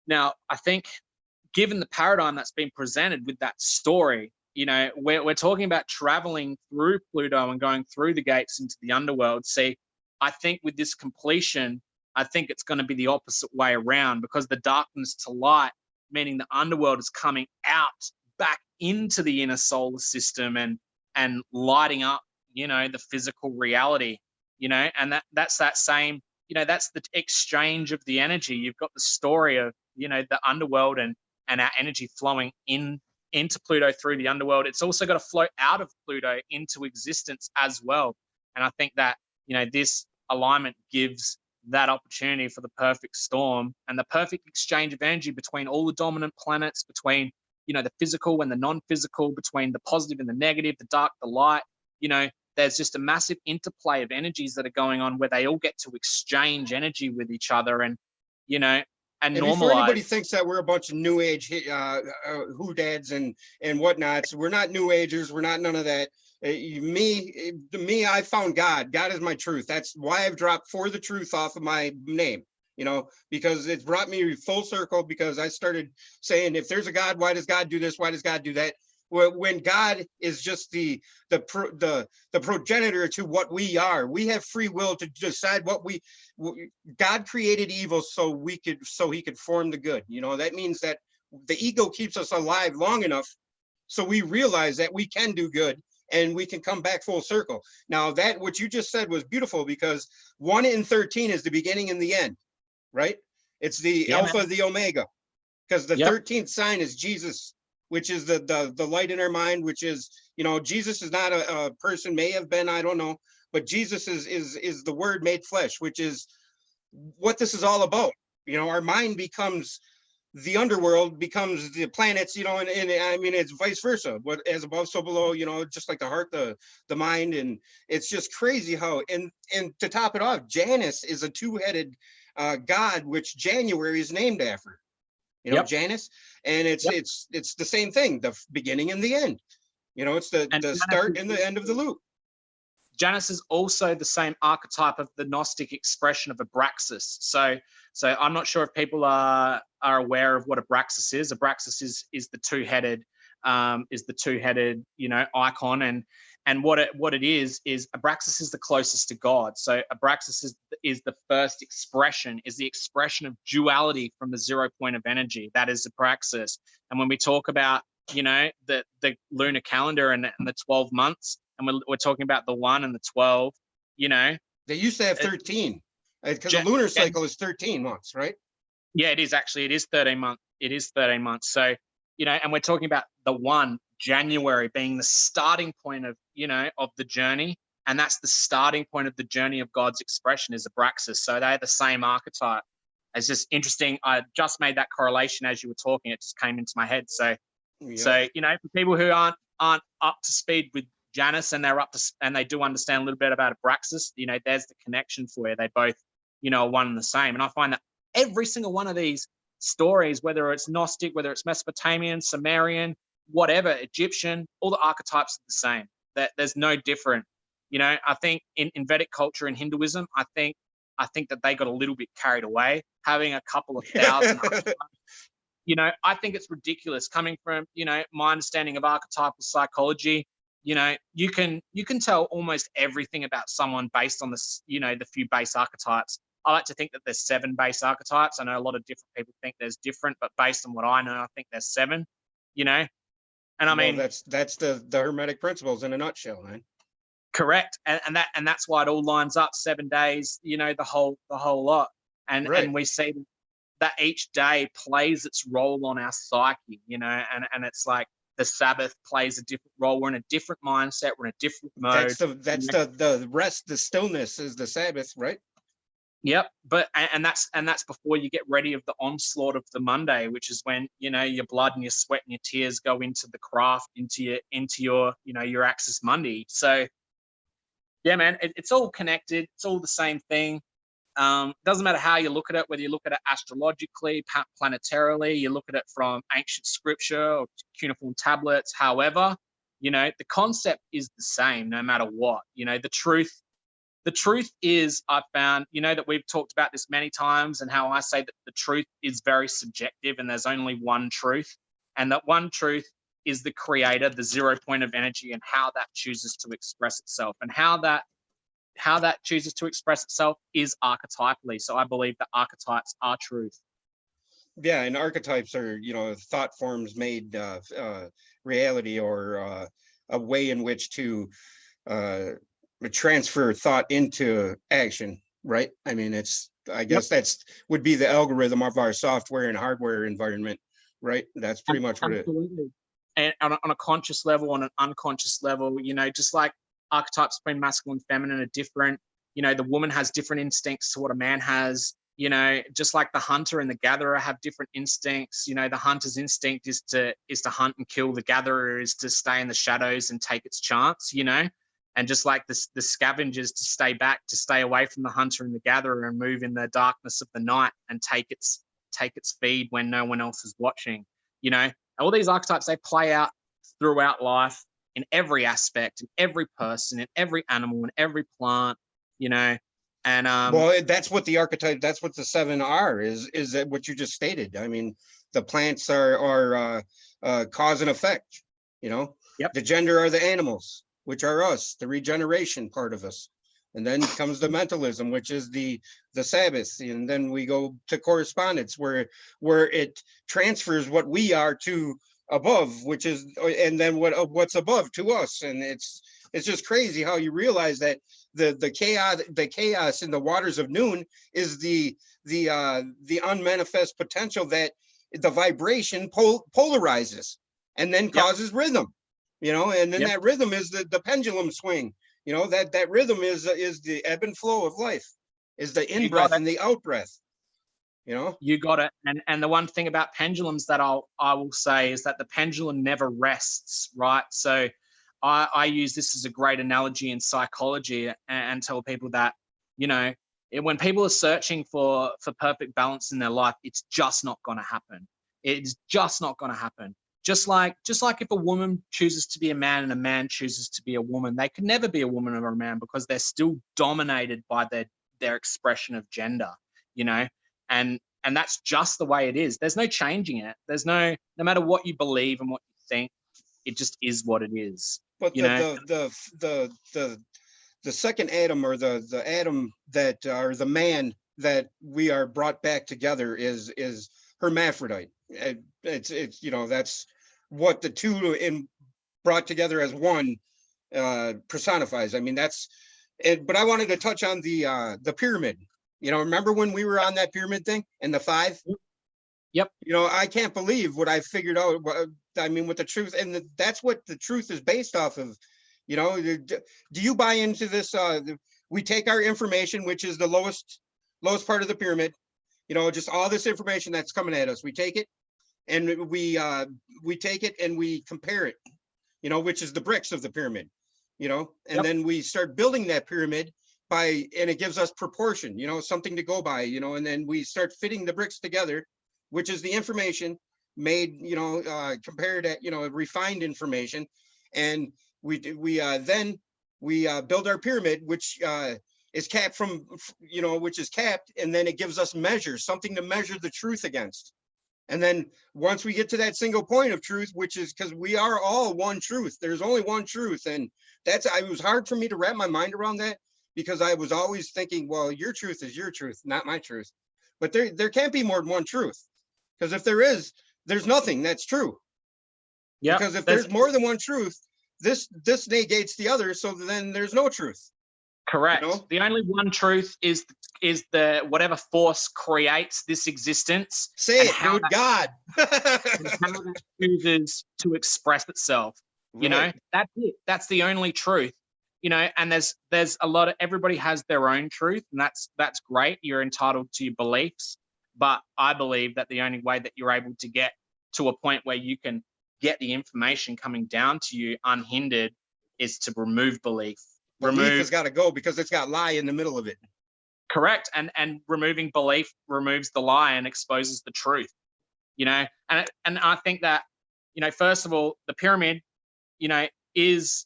I think given the paradigm that's been presented with that story, you know, we're talking about traveling through Pluto and going through the gates into the underworld. See, I think with this completion, I think it's going to be the opposite way around, because the darkness to light, meaning the underworld is coming out back into the inner solar system and lighting up, you know, the physical reality, you know, and that's that same, you know, that's the exchange of the energy. You've got the story of, you know, the underworld and our energy flowing into Pluto through the underworld. It's also got to flow out of Pluto into existence as well. And I think that, you know, this alignment gives that opportunity for the perfect storm and the perfect exchange of energy between all the dominant planets, between, you know, the physical and the non-physical, between the positive and the negative, the dark, the light. You know, there's just a massive interplay of energies that are going on where they all get to exchange energy with each other and, you know, and normalize. Before anybody thinks that we're a bunch of new age hoodads and whatnots, we're not new agers. We're not none of that. Me, I found God. God is my truth. That's why I've dropped For the Truth off of my name, you know, because it's brought me full circle, because I started saying, if there's a God, why does God do this? Why does God do that? When God is just the progenitor to what we are. We have free will to decide what God created evil so he could form the good. You know, that means that the ego keeps us alive long enough so we realize that we can do good and we can come back full circle. Now, that what you just said was beautiful, because 1 in 13 is the beginning and the end. right? It's the Yeah, Alpha, man. the Omega, because the Yep. 13th sign is Jesus, which is the light in our mind, which is, Jesus is not a person, may have been, I don't know, but Jesus is the word made flesh, which is what this is all about. Our mind becomes the underworld, becomes the planets, and I mean, it's vice versa. What as above, so below, just like the heart, the mind, and it's just crazy how, and to top it off, Janus is a two-headed god, which January is named after, Yep. Janus, and it's Yep. it's the same thing, the beginning and the end. It's the And start and the end of the loop. Janus is also the same archetype of the Gnostic expression of Abraxas. So I'm not sure if people are aware of what Abraxas is. Abraxas is the two-headed icon, and what it is Abraxas is the closest to God. So Abraxas is the first expression, is the expression of duality from the 0 point of energy. That is Abraxas. And when we talk about the lunar calendar and the 12 months, and we're talking about the 1 and the 12, they used to have 13, because the lunar cycle is 13 months, right? Yeah, it is actually. It is 13 months. It is 13 months. So, and we're talking about the 1 January being the starting point of, of the journey. And that's the starting point of the journey of God's expression is Abraxas. So they're the same archetype. It's just interesting. I just made that correlation as you were talking. It just came into my head. So, for people who aren't up to speed with Janus, and and they do understand a little bit about Abraxas, there's the connection for you. They both, are one and the same. And I find that every single one of these stories, whether it's Gnostic, whether it's Mesopotamian, Sumerian, whatever, Egyptian, all the archetypes are the same. There's no different. I think in Vedic culture and Hinduism, I think that they got a little bit carried away, having a couple of thousand. I think it's ridiculous coming from, my understanding of archetypal psychology. You can tell almost everything about someone based on the few base archetypes. I like to think that there's 7 base archetypes. I know a lot of different people think there's different, but based on what I know, I think there's 7, And I mean, that's the Hermetic principles in a nutshell, man. Correct. And that's why it all lines up 7 days, the whole lot. And right. And we see that each day plays its role on our psyche, and it's like the Sabbath plays a different role. We're in a different mindset. We're in a different mode. That's the rest, the stillness is the Sabbath, right? Yep. But and that's before you get ready of the onslaught of the Monday, which is when your blood and your sweat and your tears go into the craft, into your your Axis Monday. So yeah, man, it's all connected. It's all the same thing. Doesn't matter how you look at it, whether you look at it astrologically, planetarily, you look at it from ancient scripture or cuneiform tablets. However, the concept is the same no matter what. The truth is, I've found, that we've talked about this many times, and how I say that the truth is very subjective and there's only one truth. And that one truth is the creator, the 0 point of energy, and how that chooses to express itself. And how that chooses to express itself is archetypally. So I believe that archetypes are truth. Yeah, and archetypes are, thought forms made reality, or a way in which to transfer thought into action, right? I mean, I guess that's would be the algorithm of our software and hardware environment, right? That's pretty much what it is. And on a conscious level, on an unconscious level, just like archetypes between masculine and feminine are different. The woman has different instincts to what a man has. Just like the hunter and the gatherer have different instincts. The hunter's instinct is to hunt and kill. The gatherer is to stay in the shadows and take its chance. And just like the scavengers to stay back, to stay away from the hunter and the gatherer, and move in the darkness of the night and take its feed when no one else is watching. All these archetypes, they play out throughout life, in every aspect, in every person, in every animal, in every plant, and well, that's what the archetype, that's what the 7 are, is that what you just stated. I mean, the plants are cause and effect, Yep. The gender are the animals, which are us, the regeneration part of us. And then comes the mentalism, which is the Sabbath. And then we go to correspondence, where it transfers what we are to above, which is, and then what's above to us. And it's just crazy how you realize that the chaos in the waters of noon is the the unmanifest potential that the vibration polarizes and then causes rhythm, and then that rhythm is the pendulum swing, that rhythm is the ebb and flow of life, is the in-breath and the out-breath, You got it. And the one thing about pendulums that I will say is that the pendulum never rests, right? So I use this as a great analogy in psychology and tell people that, when people are searching for perfect balance in their life, it's just not going to happen. It's just not going to happen. Just like if a woman chooses to be a man and a man chooses to be a woman, they can never be a woman or a man because they're still dominated by their expression of gender, and that's just the way it is. There's no changing it. There's no matter what you believe and what you think, it just is what it is. But the second Adam, or the Adam that, or the man that we are brought back together, is hermaphrodite. It's that's what the two brought together as one personifies. I mean, that's it. But I wanted to touch on the pyramid. Remember when we were on that pyramid thing and the 5? Yep. I can't believe what I figured out. I mean, with the truth, and that's what the truth is based off of. Do you buy into this? We take our information, which is the lowest part of the pyramid, just all this information that's coming at us. We take it and we take it and we compare it, which is the bricks of the pyramid, and then we start building that pyramid and it gives us proportion, something to go by, and then we start fitting the bricks together, which is the information made, compared at, refined information. And we build our pyramid, which is capped which is capped, and then it gives us measures, something to measure the truth against. And then once we get to that single point of truth, which is, because we are all one truth, there's only one truth. And it was hard for me to wrap my mind around that, because I was always thinking, well, your truth is your truth, not my truth. But there can't be more than one truth, because if there is, there's nothing that's true. Yeah. Because if there's more than one truth, this negates the other, so then there's no truth. Correct. The only one truth is the whatever force creates this existence. Say it, dude. God. And how that chooses to express itself. Right. That's it. That's the only truth. And there's a lot of, everybody has their own truth, and that's great. You're entitled to your beliefs, but I believe that the only way that you're able to get to a point where you can get the information coming down to you unhindered is to remove belief. Belief has got to go, because it's got lie in the middle of it. Correct. And removing belief removes the lie and exposes the truth. And I think that, first of all, the pyramid, is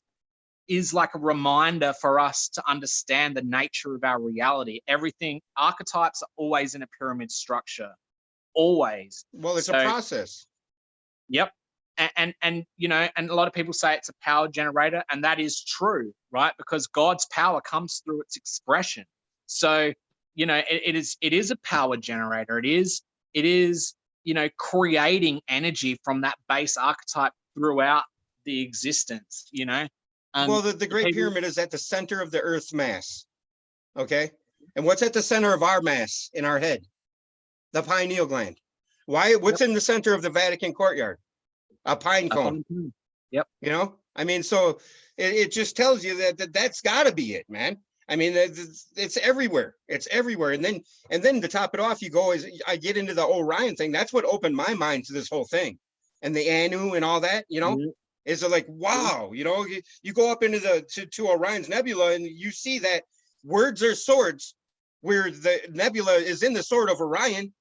like a reminder for us to understand the nature of our reality. Everything, archetypes are always in a pyramid structure, always. Well, it's a process. Yep. And a lot of people say it's a power generator, and that is true, right? Because God's power comes through its expression. So, it is a power generator. It is, creating energy from that base archetype throughout the existence, Well, the Great Pyramid is at the center of the Earth's mass. Okay. And what's at the center of our mass in our head? The pineal gland. What's in the center of the Vatican courtyard? A pine cone. Yep. I mean, so it just tells you that's got to be it, man. I mean, it's everywhere. It's everywhere. And then to top it off, I get into the Orion thing. That's what opened my mind to this whole thing, and the Anu and all that. Is like, wow, you go up into to Orion's nebula, and you see that words are swords, where the nebula is in the sword of Orion.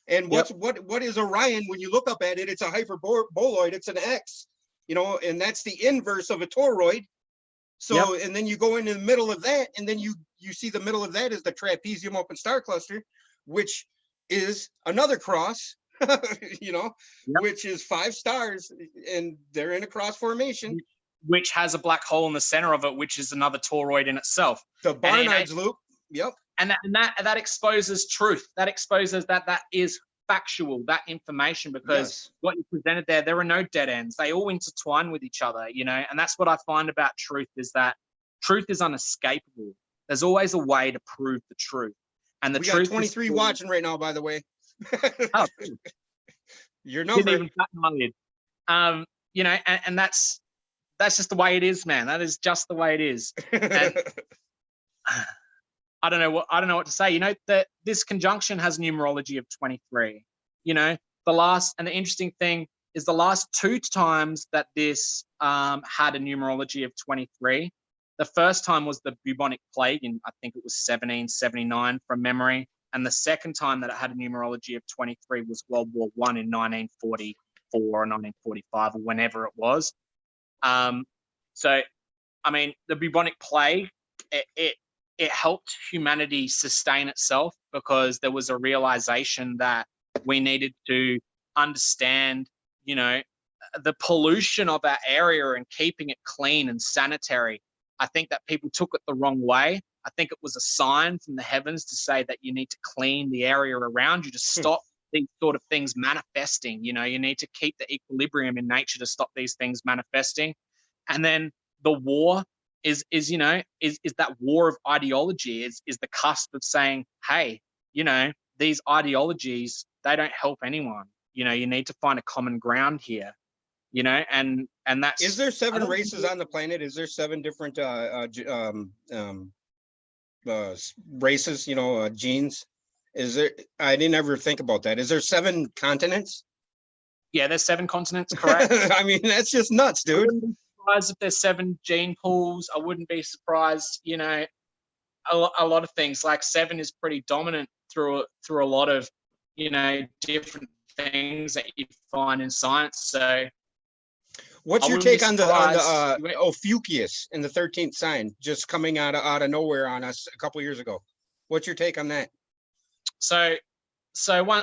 And what is Orion? When you look up at it, it's a hyperboloid, it's an X, and that's the inverse of a toroid. So, and then you go into the middle of that, and then you see the middle of that is the trapezium open star cluster, which is another cross, which is 5 stars, and they're in a cross formation. Which has a black hole in the center of it, which is another toroid in itself. The Barnard's loop. Yep. And that exposes truth. That exposes that is factual, that information, because what you presented there are no dead ends. They all intertwine with each other, and that's what I find about truth, is that truth is unescapable. There's always a way to prove the truth. And the We truth got 23 watching right now, by the way. Oh, Your didn't number. even bat an eyelid. You know, and that's just the way it is, man. That is just the way it is. And I don't know what to say. You know, that this conjunction has numerology of 23. You know, the interesting thing is the last 2 times that this had a numerology of 23. The first time was the bubonic plague in, I think it was 1779 from memory. And the second time that it had a numerology of 23 was World War I in 1944 or 1945 or whenever it was. So, I mean, the bubonic plague, it helped humanity sustain itself because there was a realization that we needed to understand, you know, the pollution of our area and keeping it clean and sanitary. I think that people took it the wrong way. I think it was a sign from the heavens to say that you need to clean the area around you to stop these sort of things manifesting. You know, you need to keep the equilibrium in nature to stop these things manifesting. And then the war is that war of ideology, is the cusp of saying, hey, you know, these ideologies, they don't help anyone. You know, you need to find a common ground here. You know, and that's. Is there 7 races on the planet? Is there 7 different races? You know, genes. Is there? I didn't ever think about that. Is there 7 continents? Yeah, there's 7 continents, correct? I mean, that's just nuts, dude. I wouldn't be surprised if there's 7 gene pools. I wouldn't be surprised. You know, a lot of things. Like 7 is pretty dominant through a lot of, you know, different things that you find in science. So. What's your take on the Ophiuchus in the 13th sign just coming out of nowhere on us a couple years ago? What's your take on that? So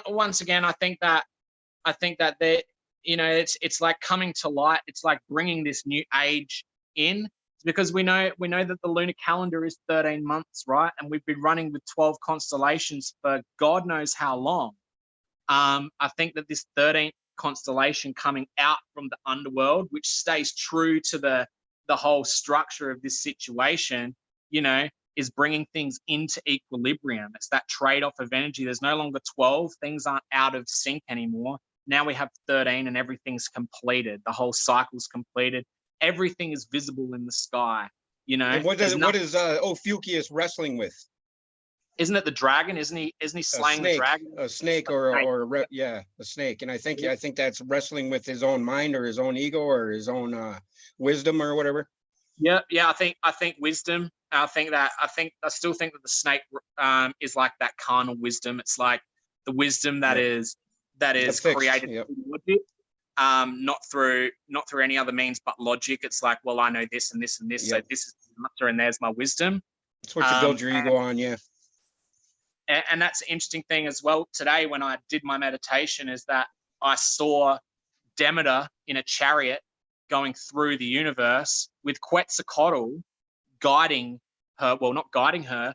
once again, I think that they, you know, it's like coming to light. It's like bringing this new age in, because we know that the lunar calendar is 13 months, right? And we've been running with 12 constellations for God knows how long. I think that this 13th constellation coming out from the underworld, which stays true to the whole structure of this situation, you know, is bringing things into equilibrium. It's that trade-off of energy. There's no longer 12. Things aren't out of sync anymore. Now we have 13 and everything's completed. The whole cycle's completed. Everything is visible in the sky, you know. And what is Ophiuchus wrestling with? Isn't it the dragon? Isn't he slaying the dragon? A snake a snake. And I think that's wrestling with his own mind or his own ego or his own wisdom or whatever. Yeah. I think wisdom. I still think that the snake is like that carnal wisdom. It's like the wisdom that is created through logic, not through any other means but logic. It's like, well, I know this and this and this, so this is the answer, and there's my wisdom. That's what you build your ego on, yeah. And that's an interesting thing as well today when I did my meditation, is that I saw Demeter in a chariot going through the universe with Quetzalcoatl guiding her, well, not guiding her,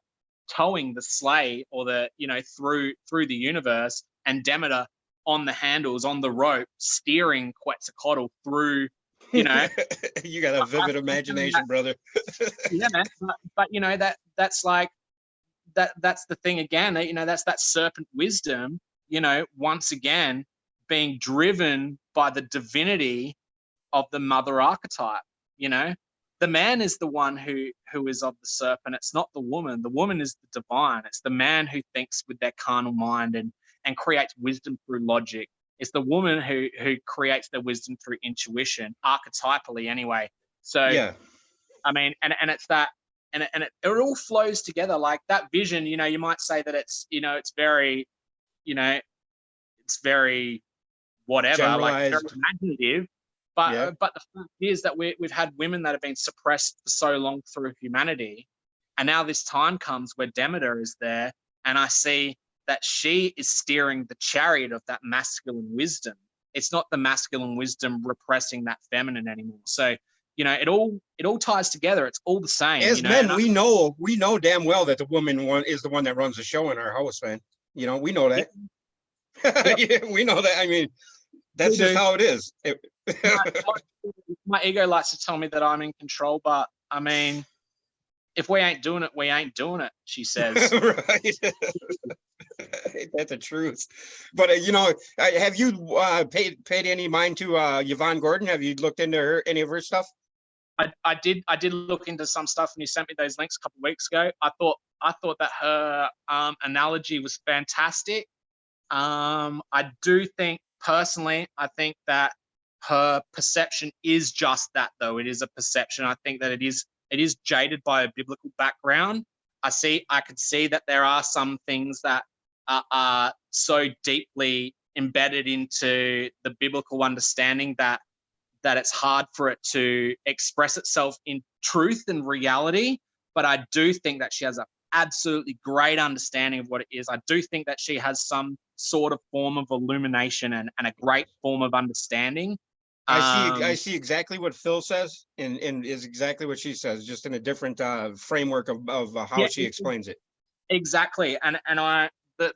towing the sleigh or the, you know, through the universe, and Demeter on the handles, on the rope, steering Quetzalcoatl through, you know. You got a vivid imagination, brother. Yeah, man. But you know, that's like, that's the thing again, you know, that's that serpent wisdom, you know, once again being driven by the divinity of the mother archetype. You know, the man is the one who is of the serpent. It's not the woman. The woman is the divine. It's the man who thinks with their carnal mind and creates wisdom through logic. It's the woman who creates their wisdom through intuition, archetypally anyway. So yeah. I mean, and it's that. And it all flows together like that vision. You know, you might say that it's, you know, it's very, you know, it's very whatever, generalized, like very imaginative. But the fact is that we've had women that have been suppressed for so long through humanity, and now this time comes where Demeter is there, and I see that she is steering the chariot of that masculine wisdom. It's not the masculine wisdom repressing that feminine anymore. So, you know, it all ties together. It's all the same. As you know? men, we know damn well that the woman is the one that runs the show in our house, man. You know, we know that. Yeah, we know that. I mean, that's just how it is. My ego likes to tell me that I'm in control, but I mean, if we ain't doing it, we ain't doing it, she says. Right. That's the truth. But have you paid any mind to Yvonne Gordon? Have you looked into any of her stuff? I did look into some stuff, and you sent me those links a couple of weeks ago. I thought that her analogy was fantastic. I do think personally, I think that her perception is just that, though. It is a perception. I think that it is jaded by a biblical background. I could see that there are some things that are so deeply embedded into the biblical understanding that it's hard for it to express itself in truth and reality. But I do think that she has an absolutely great understanding of what it is. I do think that she has some sort of form of illumination and a great form of understanding. I see exactly what Phil says, and is exactly what she says, just in a different framework of how she explains it. Exactly, and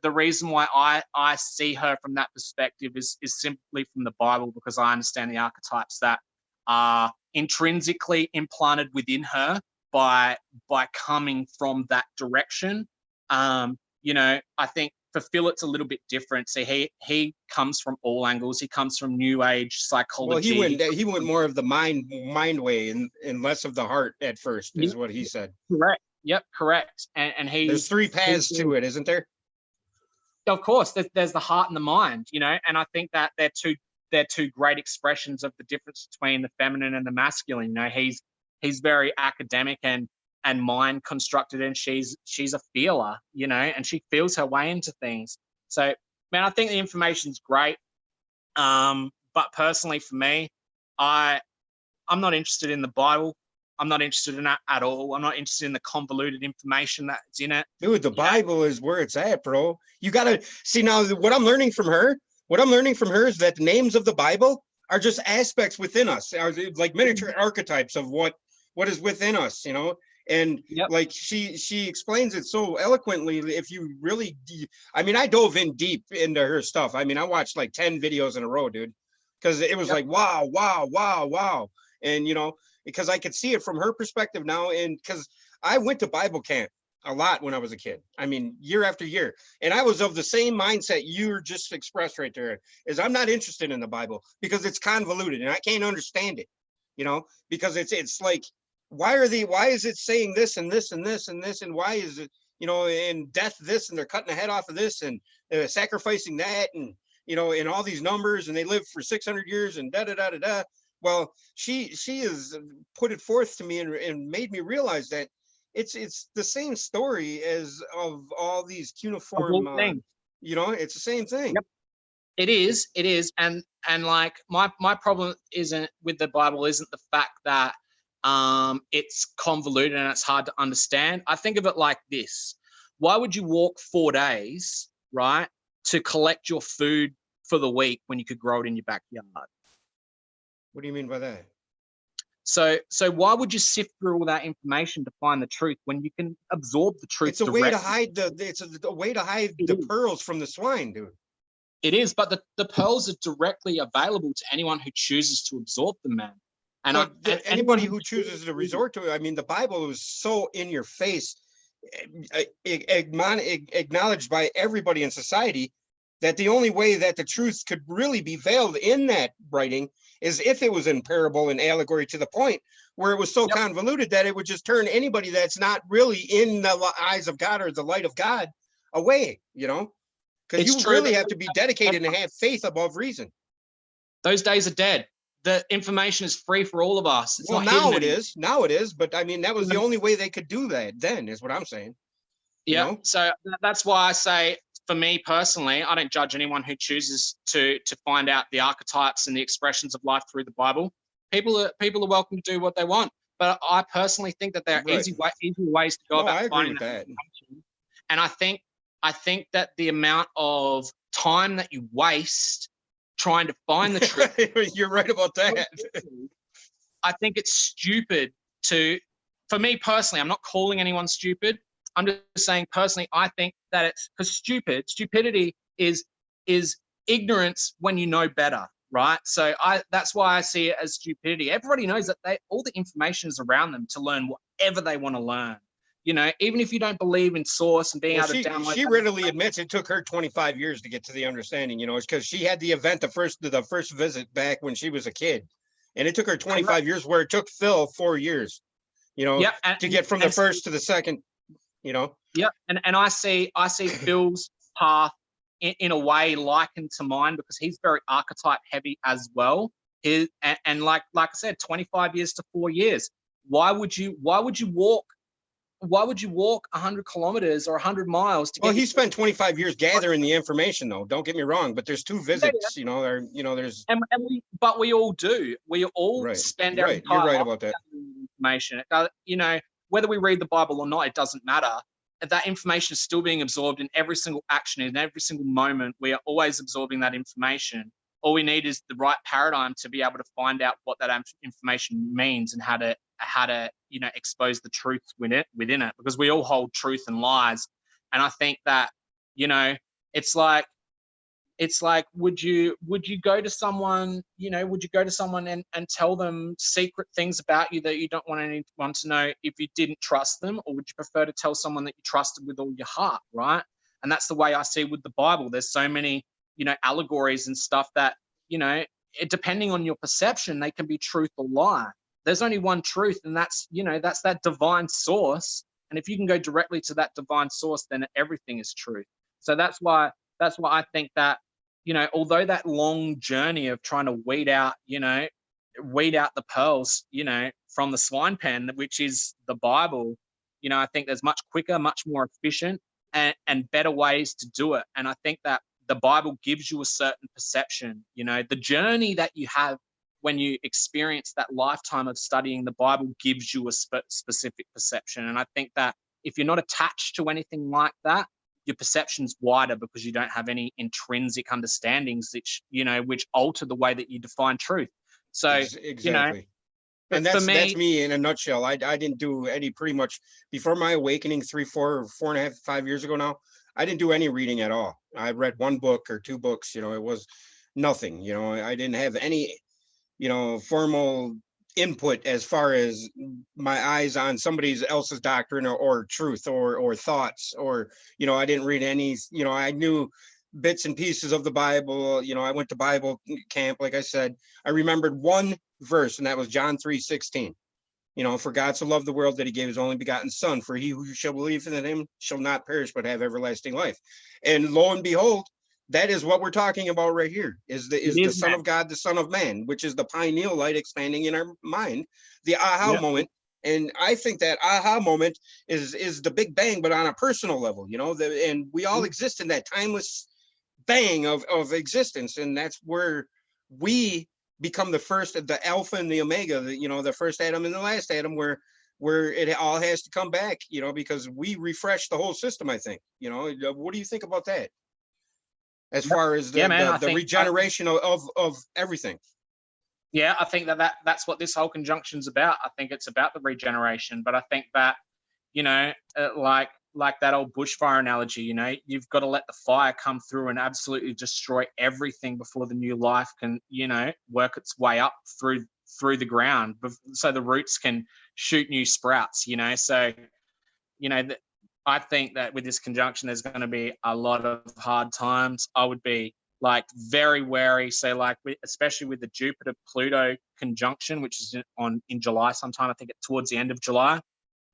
the reason why I see her from that perspective is simply from the Bible, because I understand the archetypes that are intrinsically implanted within her by coming from that direction. I think for Phil it's a little bit different. So he comes from all angles. He comes from New Age psychology. Well, he went more of the mind way and less of the heart at first, is what he said. Correct. Yep, correct. And there's three paths to it, isn't there? Of course, there's the heart and the mind, and I think that they're two great expressions of the difference between the feminine and the masculine. He's very academic and mind constructed, and she's a feeler, and she feels her way into things. So, man, I think the information's great. But personally for me, I'm not interested in the Bible. I'm not interested in that at all. I'm not interested in the convoluted information that's in it. Dude, the Bible is where it's at, bro. You got to see now what I'm learning from her. What I'm learning from her is that the names of the Bible are just aspects within us, are like miniature archetypes of what is within us, And like she explains it so eloquently. If you really, I dove in deep into her stuff. I watched like 10 videos in a row, dude, because it was like, wow. And, because I could see it from her perspective now. And because I went to Bible camp a lot when I was a kid, year after year. And I was of the same mindset you just expressed right there, is I'm not interested in the Bible because it's convoluted and I can't understand it, because it's like, why is it saying this and this and this and this? And why is it, and death this, and they're cutting the head off of this and sacrificing that, and, in all these numbers, and they live for 600 years and da. Well, she has put it forth to me and made me realize that it's the same story as of all these cuneiform, it's the same thing. Yep. It is. And like my problem isn't with the Bible isn't the fact that it's convoluted and it's hard to understand. I think of it like this. Why would you walk 4 days, right, to collect your food for the week when you could grow it in your backyard? What do you mean by that? So why would you sift through all that information to find the truth when you can absorb the truth? It's a way to hide the pearls from the swine, dude. It is, but the pearls are directly available to anyone who chooses to absorb them, man. And anybody who chooses to resort to it, the Bible is so in your face, acknowledged by everybody in society, that the only way that the truth could really be veiled in that writing is if it was in parable and allegory, to the point where it was so convoluted that it would just turn anybody that's not really in the eyes of God or the light of God away, because you really have to be dedicated and have faith above reason. Those days are dead. The information is free for all of us. It's well, now it is. Now it is. But that was the only way they could do that then, is what I'm saying. Yeah. So that's why I say, for me personally, I don't judge anyone who chooses to find out the archetypes and the expressions of life through the Bible. People are welcome to do what they want. But I personally think that there are easy ways to go about finding that. And I think that the amount of time that you waste trying to find the truth. You're right about that. I think it's stupid for me personally, I'm not calling anyone stupid. I'm just saying personally, I think that it's because stupidity is ignorance when you know better, right? So that's why I see it as stupidity. Everybody knows that all the information is around them to learn whatever they want to learn. You know, even if you don't believe in source and being Well, able to download, she readily admits it took her 25 years to get to the understanding, you know, it's because she had the event, the first visit back when she was a kid. And it took her 25 years, where it took Phil 4 years, you know, yeah, to get from the first to the second, you know. Yeah, and I see Phil's path in a way likened to mine, because he's very archetype heavy as well. And like I said, 25 years to 4 years. Why would you walk 100 kilometers or 100 miles to Well, get he spent 25 years gathering the information, though. Don't get me wrong, but there's 2 visits, you know, or, you know, there's. And we all do. We all Right, spend our right. You're entire right life about that. gathering information. You know, whether we read the Bible or not, it doesn't matter. That information is still being absorbed in every single action, in every single moment. We are always absorbing that information. All we need is the right paradigm to be able to find out what that information means and how to you know, expose the truth within it, because we all hold truth and lies. And I think that, you know, it's like, would you go to someone, you know, and tell them secret things about you that you don't want anyone to know if you didn't trust them? Or would you prefer to tell someone that you trusted with all your heart, right? And that's the way I see with the Bible. There's so many, you know, allegories and stuff that, you know, depending on your perception, they can be truth or lie. There's only one truth, and that's, you know, that's that divine source. And if you can go directly to that divine source, then everything is truth. So that's why I think that, you know, although that long journey of trying to weed out the pearls, you know, from the swine pen, which is the Bible, you know, I think there's much quicker, much more efficient and better ways to do it. And I think that the Bible gives you a certain perception. You know, the journey that you have when you experience that lifetime of studying the Bible gives you a specific perception. And I think that if you're not attached to anything like that, your perception's wider, because you don't have any intrinsic understandings which alter the way that you define truth. So, Exactly. you know, And for that's me, me in a nutshell. I didn't do any, pretty much before my awakening 3, 4, 4.5, 5 years ago now. I didn't do any reading at all. I read 1 book or 2 books. You know, it was nothing. You know, I didn't have any, you know, formal input as far as my eyes on somebody else's doctrine or truth or thoughts, or, you know, I didn't read any, you know, I knew bits and pieces of the Bible. You know, I went to Bible camp, like I said. I remembered 1 verse, and that was John 3:16. You know, for God so loved the world that he gave his only begotten son, for he who shall believe in him shall not perish but have everlasting life. And lo and behold, that is what we're talking about right here, is the Son of God, the Son of Man, which is the pineal light expanding in our mind, the aha moment. And I think that aha moment is the Big Bang, but on a personal level, you know, and we all exist in that timeless bang of existence. And that's where we become the first, the Alpha and the Omega, you know, the first Adam and the last Adam, where it all has to come back, you know, because we refresh the whole system, I think. You know, what do you think about that? As far as the regeneration of everything. Yeah, I think that's what this whole conjunction's about. I think it's about the regeneration, but I think that, you know, like that old bushfire analogy, you know, you've got to let the fire come through and absolutely destroy everything before the new life can, you know, work its way up through the ground, so the roots can shoot new sprouts, you know. So, you know, I think that with this conjunction, there's going to be a lot of hard times. I would be like very wary. So like, especially with the Jupiter-Pluto conjunction, which is in July sometime, I think towards the end of July,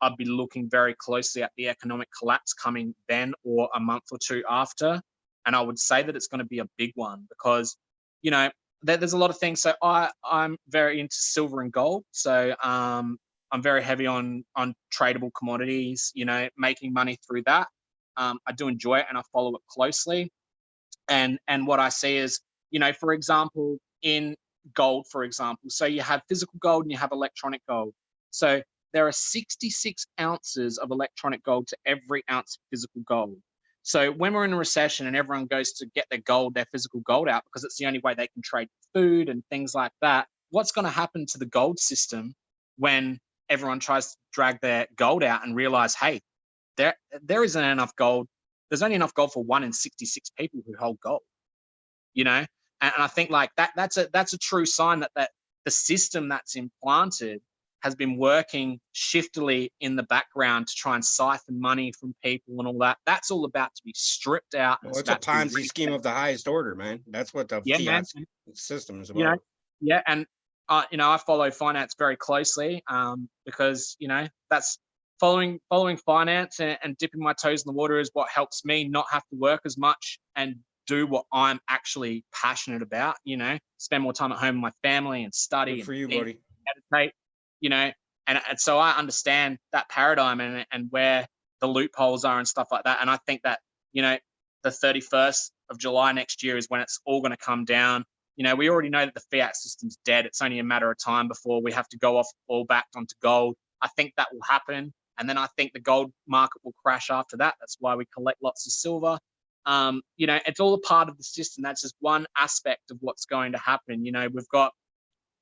I'd be looking very closely at the economic collapse coming then or a month or 2 after. And I would say that it's going to be a big one, because, you know, there's a lot of things. So I'm very into silver and gold. So I'm very heavy on tradable commodities, you know, making money through that. I do enjoy it and I follow it closely. And what I see is, you know, for example, in gold, for example, so you have physical gold and you have electronic gold. So there are 66 ounces of electronic gold to every ounce of physical gold. So when we're in a recession and everyone goes to get their physical gold out, because it's the only way they can trade food and things like that, what's going to happen to the gold system when everyone tries to drag their gold out and realize, hey, there isn't enough gold. There's only enough gold for 1 in 66 people who hold gold, you know? And I think like that's a true sign that the system that's implanted has been working shiftily in the background to try and siphon money from people and all that. That's all about to be stripped out. Well, it's a Ponzi scheme of the highest order, man. That's what the Yeah, man. fiat system is You know, about. yeah, and I follow finance very closely because that's following finance and dipping my toes in the water is what helps me not have to work as much and do what I'm actually passionate about. Spend more time at home with my family and study Good for and you, think, buddy. meditate. And so I understand that paradigm and where the loopholes are and stuff like that. And I think that the 31st of July next year is when it's all going to come down. We already know that the fiat system's dead. It's only a matter of time before we have to go off all back onto gold. I think that will happen. And then I think the gold market will crash after that. That's why we collect lots of silver. It's all a part of the system. That's just one aspect of what's going to happen. We've got,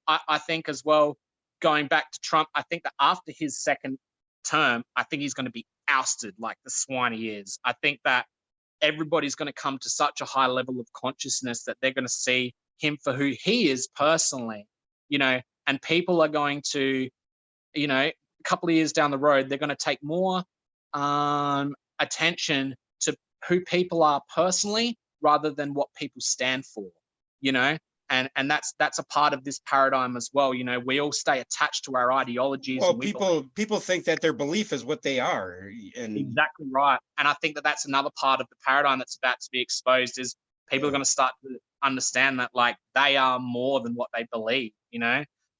I think as well, going back to Trump, I think that after his second term, I think he's going to be ousted like the swine he is. I think that everybody's going to come to such a high level of consciousness that they're going to see him for who he is personally, and people are going to, a couple of years down the road, they're going to take more attention to who people are personally rather than what people stand for, and that's a part of this paradigm as well. We all stay attached to our ideologies. Well, and people think that their belief is what they are, and exactly right. And I think that that's another part of the paradigm that's about to be exposed is people are going to start to understand that like they are more than what they believe,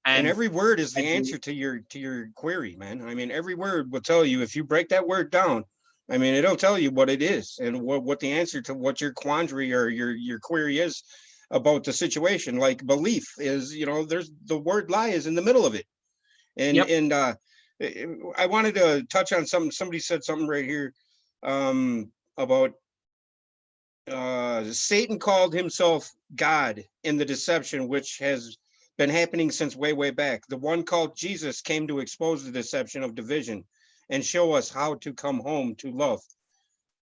and every word is the answer to your query, man. I mean, every word will tell you if you break that word down. I mean, it'll tell you what it is and what the answer to what your quandary or your query is about the situation. Like belief is, there's the word lie is in the middle of it. And I wanted to touch on something. Somebody said something right here about Satan called himself God in the deception, which has been happening since way back. The one called Jesus came to expose the deception of division and show us how to come home to love.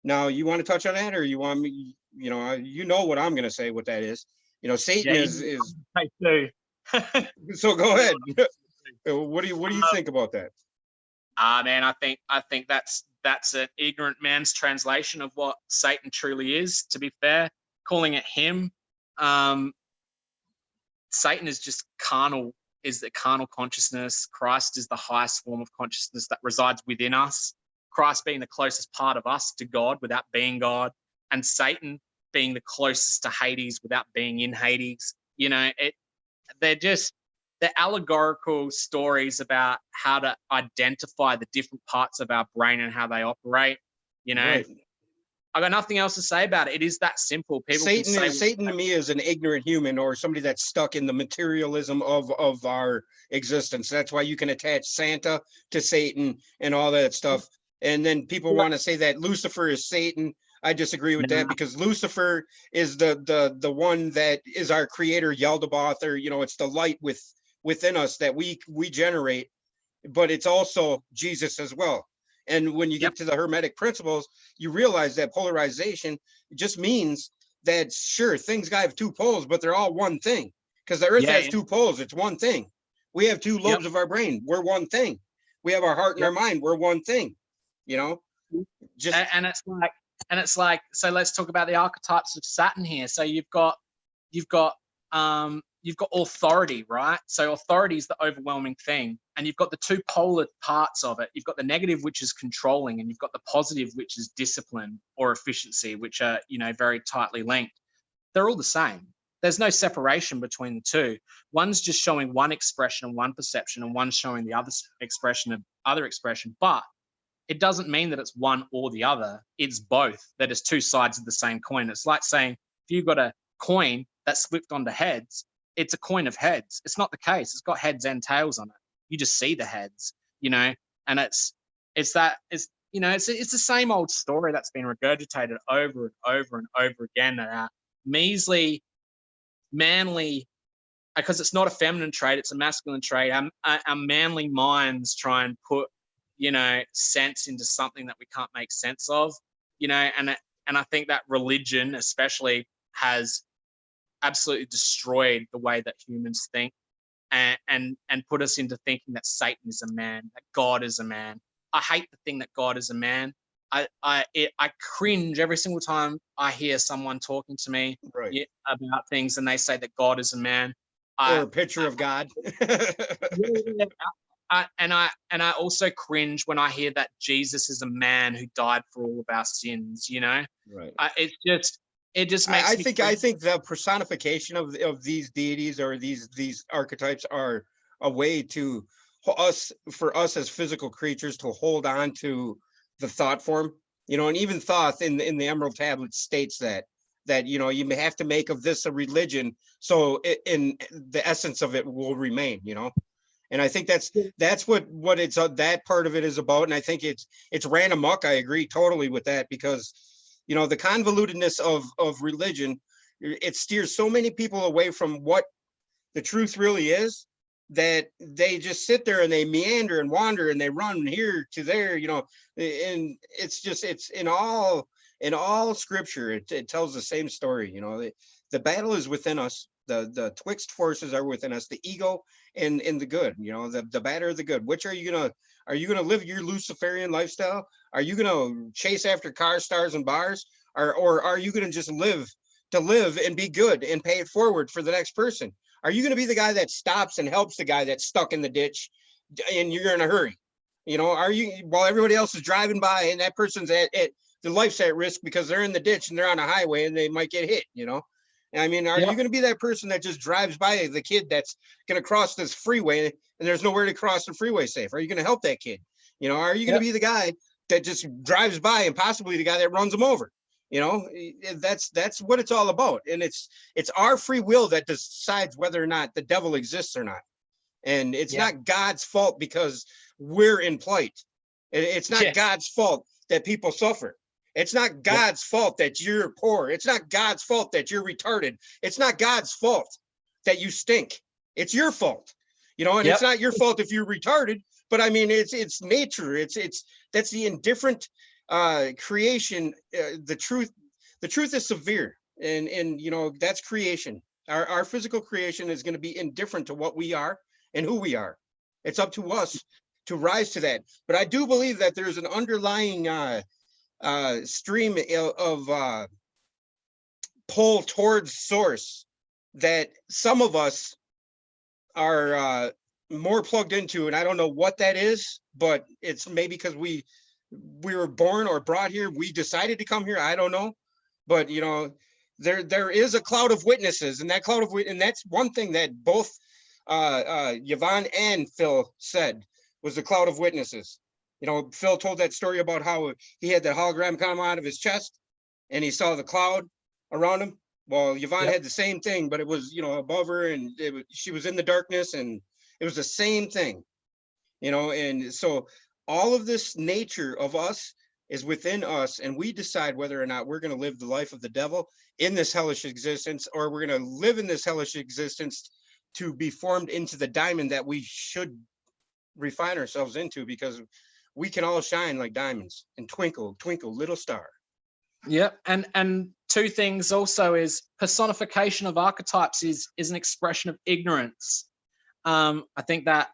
Now, you want to touch on that, or you want me? What I'm going to say. What that is. Satan is. I do. So go ahead. What do you think about that? Man, I think that's an ignorant man's translation of what Satan truly is. To be fair, calling it him, Satan is just carnal. Is the carnal consciousness. Christ is the highest form of consciousness that resides within us. Christ being the closest part of us to God without being God, and Satan being the closest to Hades without being in Hades. They're allegorical stories about how to identify the different parts of our brain and how they operate. Right. I got nothing else to say about it. It is that simple. People Satan to me is an ignorant human or somebody that's stuck in the materialism of our existence. That's why you can attach Santa to Satan and all that stuff. And then people want to say that Lucifer is Satan. I disagree with that because Lucifer is the one that is our creator, Yaldabaoth, or it's the light within us that we generate, but it's also Jesus as well. And when you get to the Hermetic principles, you realize that polarization just means that sure, things have two poles, but they're all one thing. Because the earth has two poles, it's one thing. We have two lobes of our brain, we're one thing. We have our heart and our mind, we're one thing. Just and it's like so let's talk about the archetypes of Saturn here. So you've got authority, right? So authority is the overwhelming thing, and you've got the two polar parts of it. You've got the negative, which is controlling, and you've got the positive, which is discipline or efficiency, which are very tightly linked. They're all the same. There's no separation between the two. One's just showing one expression and one perception, and one's showing the other expression of other expression. But it doesn't mean that it's one or the other. It's both. That is two sides of the same coin. It's like saying if you've got a coin that's flipped onto heads, it's a coin of heads. It's not the case. It's got heads and tails on it. You just see the heads, and it's the same old story that's been regurgitated over and over and over again. That measly, manly, because it's not a feminine trait, it's a masculine trait. Our manly minds try and put, sense into something that we can't make sense of, and I think that religion especially has absolutely destroyed the way that humans think. and put us into thinking that Satan is a man, that God is a man. I hate the thing that God is a man. I cringe every single time I hear someone talking to me Right. about things and they say that God is a man. Or a picture of God. And I also cringe when I hear that Jesus is a man who died for all of our sins. Right. It just makes I me think cringe. the personification of these deities or these archetypes are a way to for us as physical creatures to hold on to the thought form, and even Thoth in the Emerald Tablet states that you may have to make of this a religion, so in the essence of it will remain. And I think that's what it's that part of it is about. And I think it's ran amok. I agree totally with that, because the convolutedness of religion, it steers so many people away from what the truth really is, that they just sit there and they meander and wander and they run here to there, and it's in all scripture. It tells the same story. The battle is within us. The twixt forces are within us, the ego and the good, the bad or the good. Which are you gonna live your Luciferian lifestyle? Are you gonna chase after cars, stars, and bars? Or are you gonna just live and be good and pay it forward for the next person? Are you gonna be the guy that stops and helps the guy that's stuck in the ditch and you're in a hurry? Are you, while everybody else is driving by and that person's at their life's at risk because they're in the ditch and they're on a highway and they might get hit, I mean, are you going to be that person that just drives by the kid that's going to cross this freeway and there's nowhere to cross the freeway safe? Are you going to help that kid? Are you going to be the guy that just drives by and possibly the guy that runs them over? That's what it's all about. And it's our free will that decides whether or not the devil exists or not. And it's not God's fault because we're in plight. It's not God's fault that people suffer. It's not God's fault that you're poor. It's not God's fault that you're retarded. It's not God's fault that you stink. It's your fault, and it's not your fault if you're retarded, but I mean, it's nature. That's the indifferent creation. The truth is severe, and that's creation. Our physical creation is going to be indifferent to what we are and who we are. It's up to us to rise to that. But I do believe that there's an underlying stream of pull towards source that some of us are more plugged into, and I don't know what that is, but it's maybe because we were born or brought here, we decided to come here, I don't know, but there is a cloud of witnesses, and that cloud of and that's one thing that both Yvonne and Phil said was the cloud of witnesses. Phil told that story about how he had the hologram come out of his chest and he saw the cloud around him. Well, Yvonne had the same thing, but it was, above her, and she was in the darkness, and it was the same thing, and so all of this nature of us is within us, and we decide whether or not we're going to live the life of the devil in this hellish existence, or we're going to live in this hellish existence to be formed into the diamond that we should refine ourselves into, because we can all shine like diamonds and twinkle, twinkle, little star. Yep. And two things also is personification of archetypes is an expression of ignorance. I think that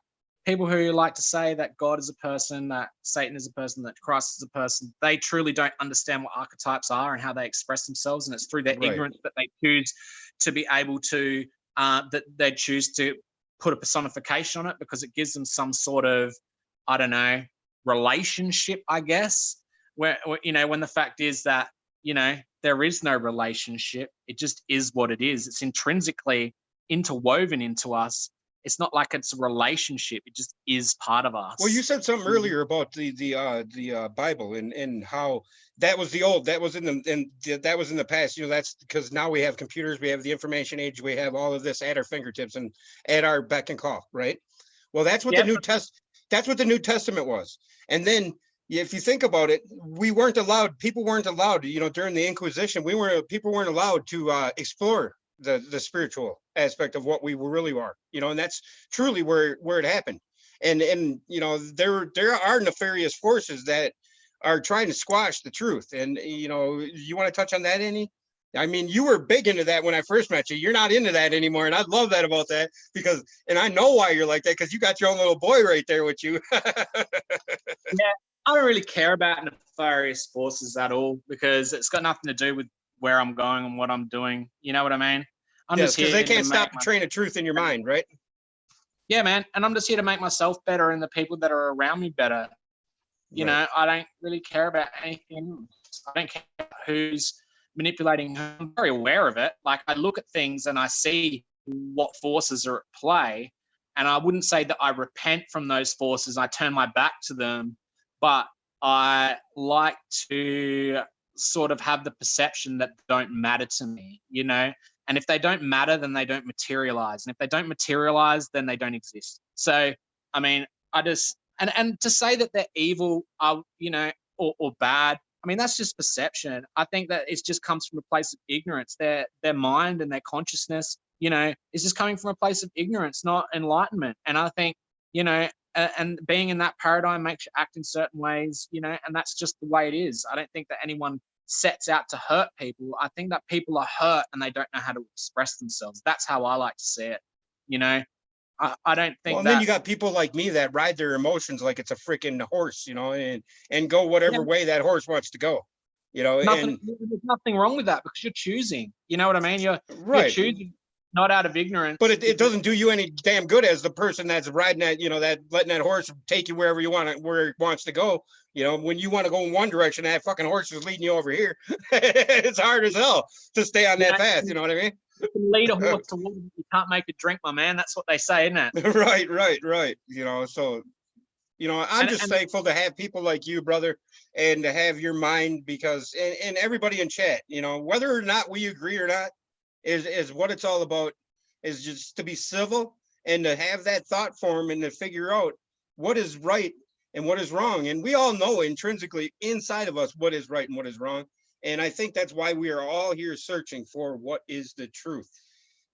people who like to say that God is a person, that Satan is a person, that Christ is a person, they truly don't understand what archetypes are and how they express themselves. And it's through their ignorance that they choose to be able to, that they choose to put a personification on it, because it gives them some sort of, I don't know, relationship, I guess, where when the fact is that there is no relationship. It just is what it is. It's intrinsically interwoven into us. It's not like it's a relationship. It just is part of us. Well, you said something earlier about the Bible and how that was the old, that was in that was in the past. That's because now we have computers, we have the information age, we have all of this at our fingertips and at our beck and call, right? Well, that's what that's what the New Testament was. And then if you think about it, people weren't allowed, during the Inquisition, people weren't allowed to explore the spiritual aspect of what we really are, and that's truly where it happened. And there are nefarious forces that are trying to squash the truth. And you want to touch on that, Annie? I mean, you were big into that when I first met you. You're not into that anymore. And I love that about that because, and I know why you're like that because you got your own little boy right there with you. Yeah, I don't really care about nefarious forces at all because it's got nothing to do with where I'm going and what I'm doing. You know what I mean? I'm Yes, just because here they to can't make stop the train of truth in your mind, right? yeah, man. And I'm just here to make myself better and the people that are around me better. You Right. know, I don't really care about anything. I don't care who's manipulating. I'm very aware of it. Like I look at things and I see what forces are at play. And I wouldn't say that I repent from those forces. I turn my back to them, but I like to sort of have the perception that they don't matter to me, you know? And if they don't matter, then they don't materialize. And if they don't materialize, then they don't exist. So, I mean, I just, and to say that they're evil, you know, or bad, I mean, that's just perception. I think that it just comes from a place of ignorance. Their mind and their consciousness, you know, is just coming from a place of ignorance, not enlightenment. And I think, you know, and being in that paradigm makes you act in certain ways, you know, and that's just the way it is. I don't think that anyone sets out to hurt people. I think that people are hurt and they don't know how to express themselves. That's how I like to see it, you know. I don't Well, think and then that. you got people like me that ride their emotions like it's a freaking horse, you know, and go whatever way that horse wants to go, you know, Nothing, and there's nothing wrong with that because you're choosing. You know what I mean? You're right. choosing not out of But ignorance. it doesn't do you any damn good as the person that's riding that, you know, that letting that horse take you wherever you want it, where it wants to go. You know, when you want to go in one direction, that fucking horse is leading you over here. It's hard as hell to stay on You that know, path. You know what I mean? you can lead a horse to water, but you can't make it drink, my man. That's what they say, isn't it? Right. You know, so you know, I'm just And thankful to have people like you, brother, and to have your mind because and everybody in chat, you know, whether or not we agree or not, is what it's all about, is just to be civil and to have that thought form and to figure out what is right and what is wrong. And we all know intrinsically inside of us what is right and what is wrong. And I think that's why we are all here searching for what is the truth.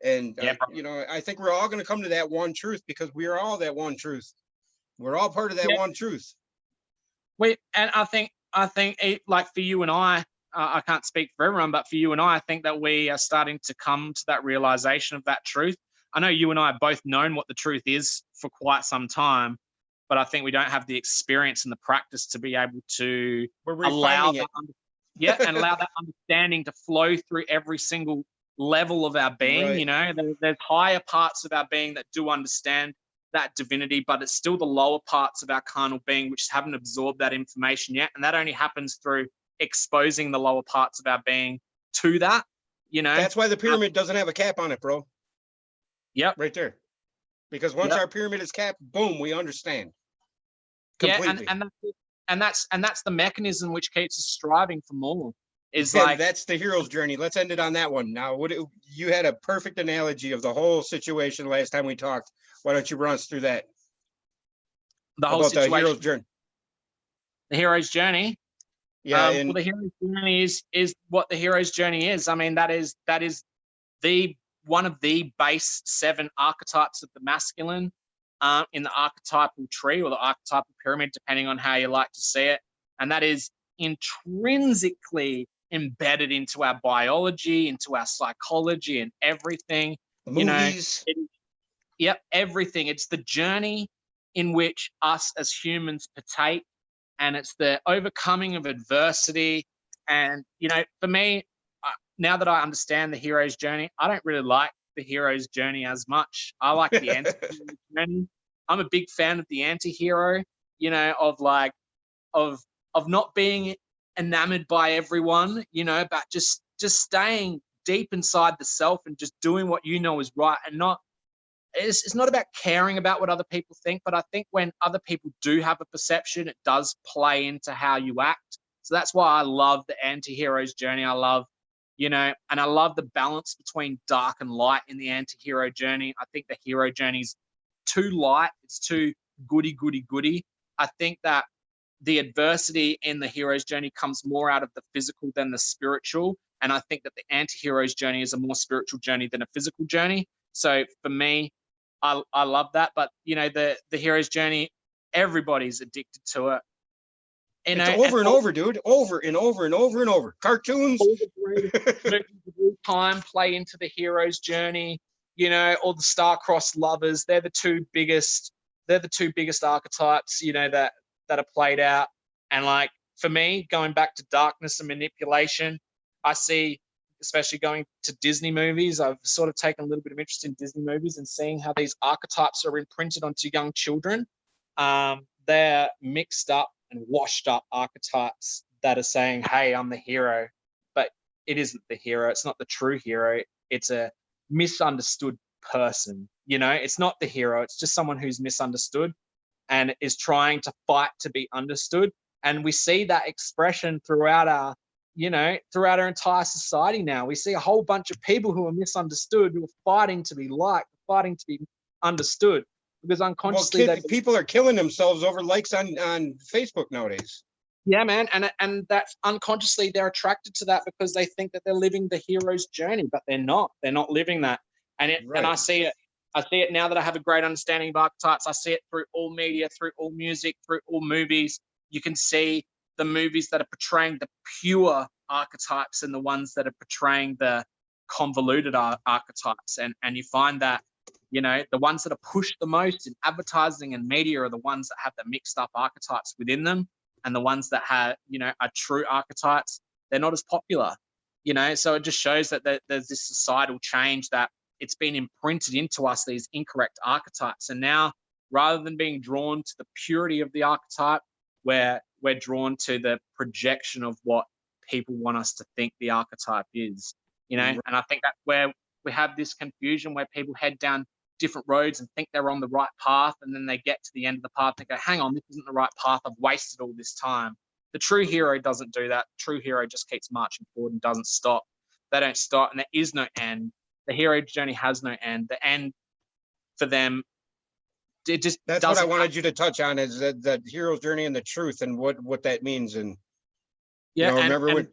And yeah, you know, I think we're all going to come to that one truth because we are all that one truth. We're all part of that yeah. one truth. And I think it, like for you and I can't speak for everyone, but for you and I think that we are starting to come to that realization of that truth. I know you and I have both known what the truth is for quite some time, but I think we don't have the experience and the practice to be able to We're allow refining that, it. and allow that understanding to flow through every single level of our being. Right. You know, there's higher parts of our being that do understand that divinity, but it's still the lower parts of our carnal being which haven't absorbed that information yet, and that only happens through exposing the lower parts of our being to that. You know, That's why the pyramid doesn't have a cap on it, bro. Yep. Right there. Because once Yep. our pyramid is capped, boom, we understand Yeah, completely. and that's the mechanism which keeps us striving for more. Is And like that's the hero's journey. Let's end it on that one. Now, you had a perfect analogy of the whole situation last time we talked. Why don't you run us through that the whole about the hero's situation, journey? the hero's journey. Yeah, Well, and the hero's journey is what the hero's journey is. I mean, that is the one of the base 7 archetypes of the masculine in the archetypal tree or the archetypal pyramid, depending on how you like to see it. And that is intrinsically embedded into our biology, into our psychology, and everything. You know, movies. yep, everything. It's the journey in which us as humans partake, and it's the overcoming of adversity. And, you know, for me, now that I understand the hero's journey, I don't really like the hero's journey as much. I like the anti-hero journey. I'm a big fan of the anti-hero, you know, of like, of not being enamored by everyone, you know, but just staying deep inside the self and just doing what you know is right, and not, it's not about caring about what other people think, but I think when other people do have a perception, it does play into how you act. So that's why I love the anti-hero's journey. I love, you know, and I love the balance between dark and light in the anti-hero journey. I think the hero journey is too light. It's too goody. I think that the adversity in the hero's journey comes more out of the physical than the spiritual. And I think that the anti-hero's journey is a more spiritual journey than a physical journey. So for me, I love that. But, you know, the hero's journey, everybody's addicted to it. You It's know, over and over, dude. Over and over and over and over. Cartoons. all the greatest movies of all time play into the hero's journey. You know, all the star-crossed lovers. They're the two biggest. They're the two biggest archetypes. You know that are played out. And like for me, going back to darkness and manipulation, I see, especially going to Disney movies, I've sort of taken a little bit of interest in Disney movies and seeing how these archetypes are imprinted onto young children. They're mixed up and washed up archetypes that are saying, hey, I'm the hero, but it isn't the hero. It's not the true hero. It's a misunderstood person. You know, it's not the hero. It's just someone who's misunderstood and is trying to fight to be understood. And we see that expression throughout our, you know, throughout our entire society now. We see a whole bunch of people who are misunderstood, who are fighting to be liked, fighting to be understood, because unconsciously people are killing themselves over likes on Facebook nowadays. Yeah, man, and that's unconsciously they're attracted to that because they think that they're living the hero's journey, but they're not. They're not living that. And and I see it. I see it now that I have a great understanding of archetypes. I see it through all media, through all music, through all movies. You can see the movies that are portraying the pure archetypes and the ones that are portraying the convoluted archetypes. And you find that, you know, the ones that are pushed the most in advertising and media are the ones that have the mixed up archetypes within them. And the ones that have, you know, are true archetypes, they're not as popular, you know? So it just shows that there's this societal change that it's been imprinted into us, these incorrect archetypes. And now, rather than being drawn to the purity of the archetype, we're drawn to the projection of what people want us to think the archetype is, you know? And I think that's where we have this confusion where people head down different roads and think they're on the right path, and then they get to the end of the path and go, hang on, this isn't the right path, I've wasted all this time. The true hero doesn't do that. The true hero just keeps marching forward and doesn't stop. They don't stop, and there is no end. The hero journey has no end. The end for them, it just that's what I wanted you to touch on, is the hero's journey and the truth and what that means. And yeah, you know, remember when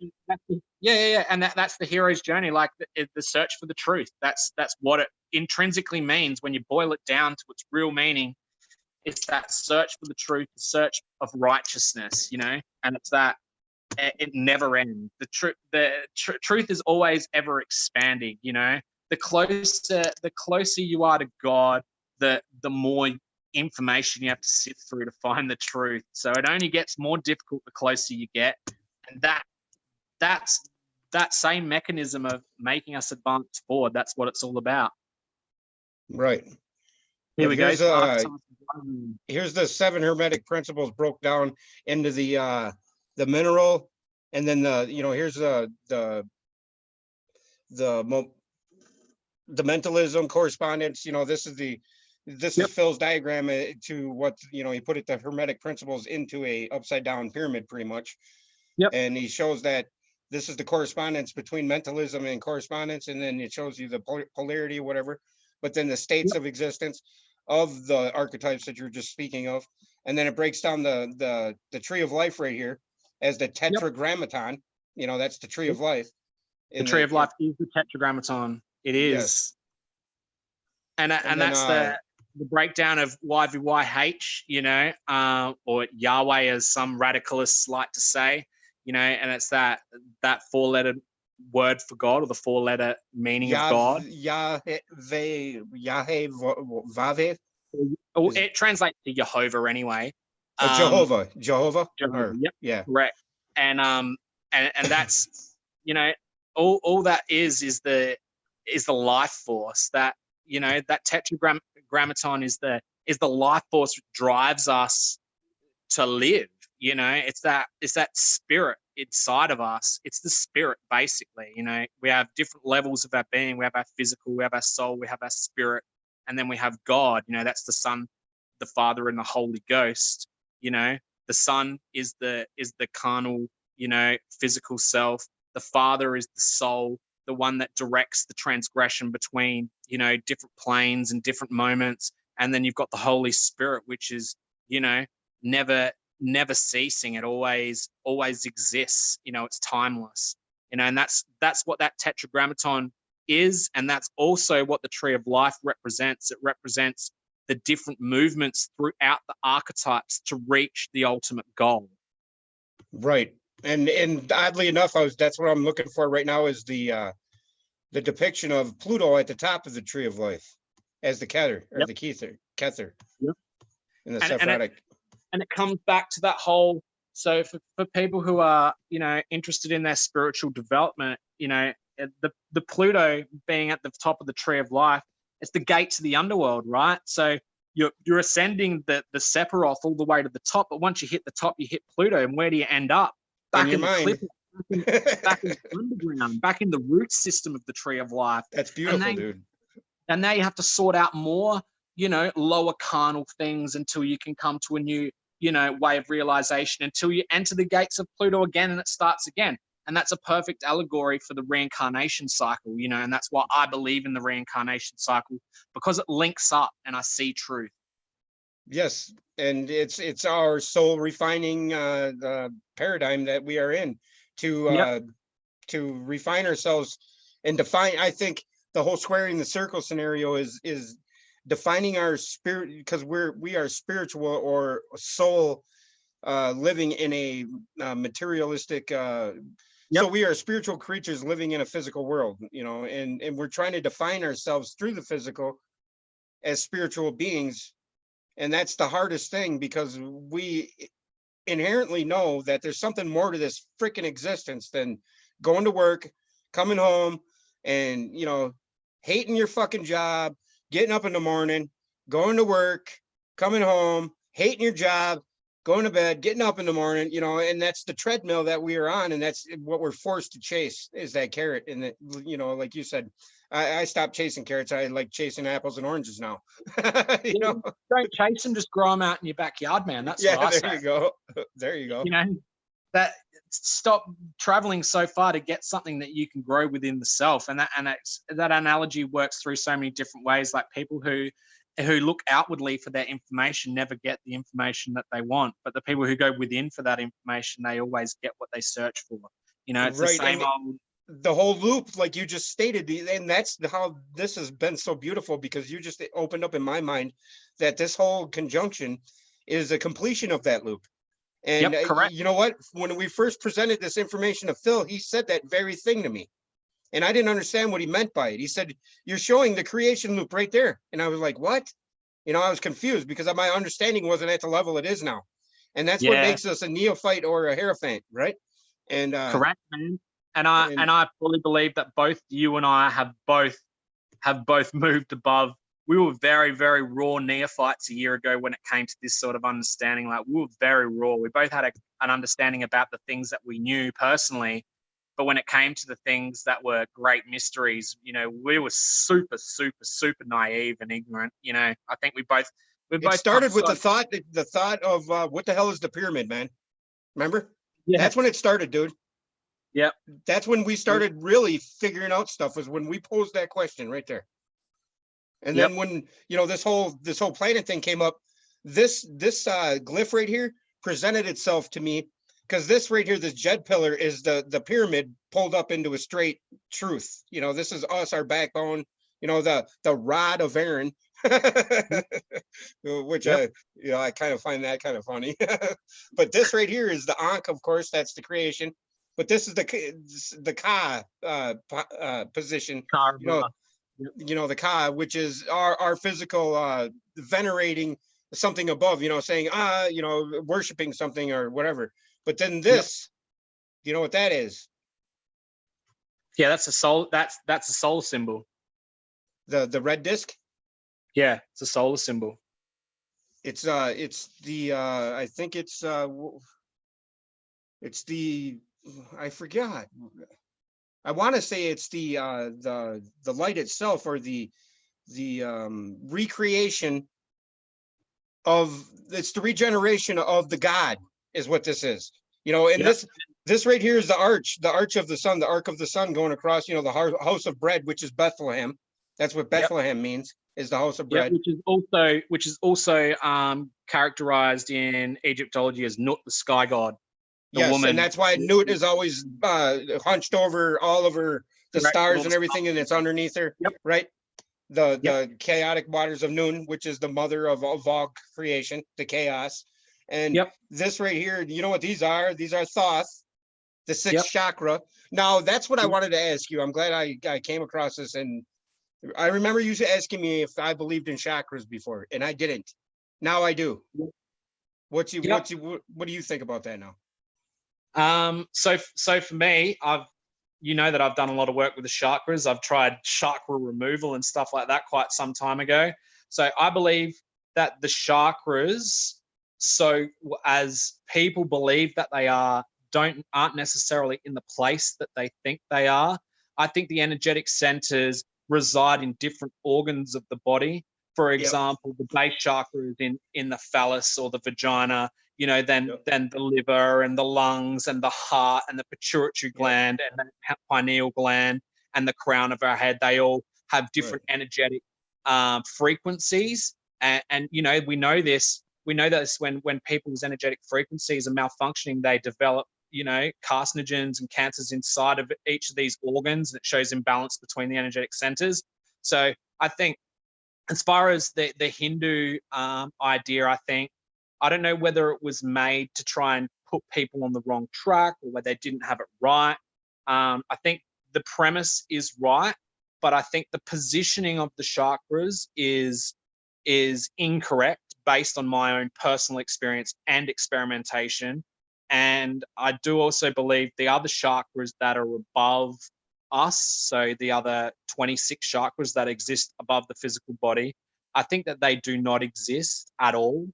and that's the hero's journey, like the search for the truth. That's what it intrinsically means when you boil it down to its real meaning. It's that search for the truth, the search of righteousness, you know, and it's that it never ends. The truth is always ever expanding, you know. The closer you are to God, the more information you have to sift through to find the truth. So it only gets more difficult the closer you get. And that's that same mechanism of making us advance forward. That's what it's all about. Right. Here we go. Here's the 7 hermetic principles broke down into the mineral, and then here's the mentalism correspondence. You know, this is Phil's diagram to what, you know, he put the hermetic principles into a upside down pyramid pretty much. And he shows that this is the correspondence between mentalism and correspondence, and then it shows you the polarity or whatever, but then the states of existence of the archetypes that you're just speaking of. And then it breaks down the tree of life right here as the tetragrammaton. You know, that's the tree of life. The tree of life is the tetragrammaton. It is. Yes. And that's the breakdown of YVYH, you know, or Yahweh, as some radicalists like to say, you know, and it's that 4-letter word for God, or the 4-letter meaning of God. It translates to Jehovah anyway. Jehovah. Yep. Yeah. Correct. And that's, you know, all that is the life force that, you know, that tetragrammaton is the life force that drives us to live. You know, it's that spirit inside of us. It's the spirit, basically. You know, we have different levels of our being. We have our physical, we have our soul, we have our spirit, and then we have God. You know, that's the Son, the Father, and the Holy Ghost. You know, the Son is the carnal, you know, physical self. The Father is the soul, the one that directs the transgression between, you know, different planes and different moments. And then you've got the Holy Spirit, which is, you know, never ceasing. It always exists. You know, it's timeless. You know, and that's what that tetragrammaton is, and that's also what the tree of life represents. It represents the different movements throughout the archetypes to reach the ultimate goal. Right. And oddly enough, that's what I'm looking for right now is the depiction of Pluto at the top of the tree of life as the Kether or Yep. the Kether Yep. in the And Sephirotic. it comes back to that whole, so for people who are, you know, interested in their spiritual development, you know, the Pluto being at the top of the tree of life, it's the gate to the underworld, right? So you're ascending the Sephiroth all the way to the top, but once you hit the top, you hit Pluto, and where do you end up? In Back your in the mind. back in the underground, back in the root system of the tree of life. That's beautiful, dude. And now you have to sort out more, you know, lower carnal things until you can come to a new, you know, way of realization, until you enter the gates of Pluto again and it starts again. And that's a perfect allegory for the reincarnation cycle, you know, and that's why I believe in the reincarnation cycle, because it links up and I see truth. Yes, and it's our soul refining the paradigm that we are in to refine ourselves and define. I think the whole squaring the circle scenario is defining our spirit, because we are spiritual or soul living in a materialistic so we are spiritual creatures living in a physical world, you know, and we're trying to define ourselves through the physical as spiritual beings. And that's the hardest thing, because we inherently know that there's something more to this freaking existence than going to work, coming home, and, you know, hating your fucking job, getting up in the morning, going to work, coming home, hating your job, going to bed, getting up in the morning, you know, and that's the treadmill that we are on. And that's what we're forced to chase, is that carrot. And that, you know, like you said, I stopped chasing carrots. I like chasing apples and oranges now. You know, don't chase them, just grow them out in your backyard, man. That's what I say. There you go. There you go. You know, that stop traveling so far to get something that you can grow within the self. And that analogy works through so many different ways. Like people who look outwardly for their information never get the information that they want, but the people who go within for that information, they always get what they search for. You know, it's right. The same old. The whole loop, like you just stated, and that's how this has been so beautiful, because you just opened up in my mind that this whole conjunction is a completion of that loop. And correct. You know what? When we first presented this information to Phil, he said that very thing to me. And I didn't understand what he meant by it. He said, "You're showing the creation loop right there." And I was like, what? You know, I was confused because my understanding wasn't at the level it is now. And that's what makes us a neophyte or a hierophant, right? And correct, man. And I fully believe that both you and I have both moved above. We were very, very raw neophytes a year ago when it came to this sort of understanding. Like, we were very raw. We both had an understanding about the things that we knew personally, but when it came to the things that were great mysteries, you know, we were super, super, super naive and ignorant. You know, I think we both started with the thought of what the hell is the pyramid, man? Remember? Yeah. That's when it started, dude. Yeah. That's when we started really figuring out stuff, was when we posed that question right there. And then when, you know, this whole planet thing came up, this glyph right here presented itself to me, because this right here, this Jed pillar, is the pyramid pulled up into a straight truth. You know, this is us, our backbone, you know, the rod of Aaron, which you know, I kind of find that kind of funny. But this right here is the Ankh, of course, that's the creation. But this is the Ka position, you know, the Ka, which is our physical venerating something above, you know, saying, you know, worshiping something or whatever. But then this, you know what that is? Yeah, that's a soul. That's a soul symbol. The red disc. Yeah, it's a solar symbol. It's the I think it's the, I forgot. I want to say it's the light itself, or the recreation of, it's the regeneration of the God, is what this is. You know, and this right here is the arch of the sun, the arc of the sun going across, you know, the house of bread, which is Bethlehem. That's what Bethlehem means, is the house of bread. Which is also characterized in Egyptology as Nut, the sky god. Yes, and that's why Nut is always hunched over all over the stars and everything, and it's underneath her, right? The chaotic waters of Nun, which is the mother of all creation, the chaos. And Yep. this right here, you know what these are? These are thoth, the sixth Yep. chakra. Now, that's what I wanted to ask you. I'm glad I came across this. And I remember you asking me if I believed in chakras before, and I didn't. Now I do. What do you think about that now? So for me, that I've done a lot of work with the chakras. I've tried chakra removal and stuff like that quite some time ago. So I believe that the chakras, so as people believe that they aren't necessarily in the place that they think they are. I think the energetic centers reside in different organs of the body. For example, the base chakra is in the phallus or the vagina, then the liver and the lungs and the heart and the pituitary gland and the pineal gland and the crown of our head. They all have different energetic frequencies. And we know this. We know that when people's energetic frequencies are malfunctioning, they develop, carcinogens and cancers inside of each of these organs. And it shows imbalance between the energetic centers. So I think, as far as the Hindu idea, I don't know whether it was made to try and put people on the wrong track or whether they didn't have it right. I think the premise is right, but I think the positioning of the chakras is incorrect based on my own personal experience and experimentation. And I do also believe the other chakras that are above us, so the other 26 chakras that exist above the physical body, I think that they do not exist at all.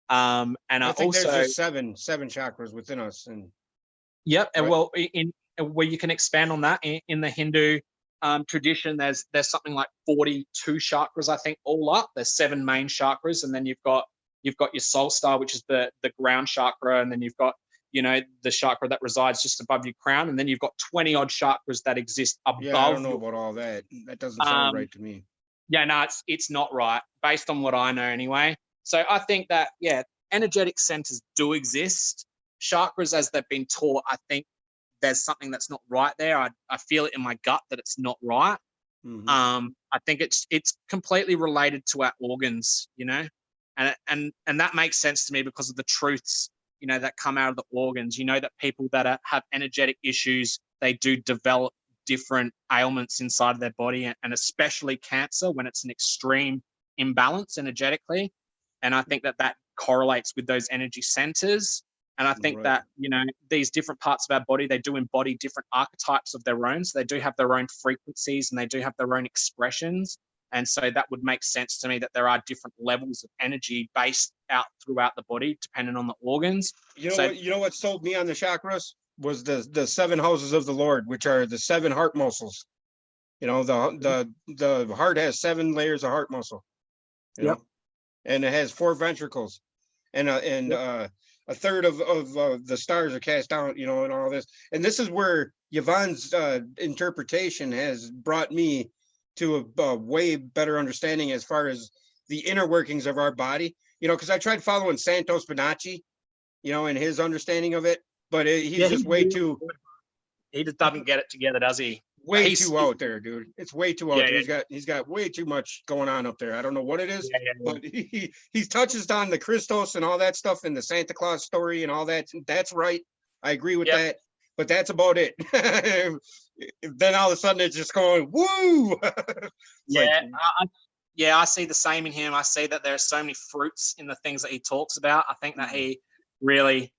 And I think also there's just seven chakras within us. And yep, and well, in where you can expand on that in the Hindu tradition, there's something like 42 chakras, I think, all up. There's 7 main chakras, and then you've got your soul star, which is the ground chakra, and then you've got the chakra that resides just above your crown, and then you've got 20 odd chakras that exist above. Yeah, I don't know about all that. That doesn't sound right to me. Yeah, no, it's not right based on what I know anyway. So I think that energetic centers do exist. Chakras, as they've been taught, I think there's something that's not right there. I feel it in my gut that it's not right. Mm-hmm. I think it's completely related to our organs, and that makes sense to me because of the truths, that come out of the organs. That people that have energetic issues, they do develop different ailments inside of their body, and especially cancer when it's an extreme imbalance energetically. And I think that correlates with those energy centers. And I think that, these different parts of our body, they do embody different archetypes of their own. So they do have their own frequencies and they do have their own expressions. And so that would make sense to me that there are different levels of energy based out throughout the body, depending on the organs. You know what sold me on the chakras was the 7 houses of the Lord, which are the 7 heart muscles. The heart has 7 layers of heart muscle. And it has 4 ventricles, and a third of the stars are cast down, and all this. And this is where Yvonne's interpretation has brought me to a way better understanding as far as the inner workings of our body. Because I tried following Santos Bonacci, and his understanding of it, but he's just way too. He just doesn't get it together, does he? Way too out there, dude. It's way too out there. He's got way too much going on up there. I don't know what it is, but he touches on the Christos and all that stuff in the Santa Claus story and all that. That's right. I agree with that, but that's about it. Then all of a sudden it's just going, woo! I see the same in him. I see that there are so many fruits in the things that he talks about. I think that he really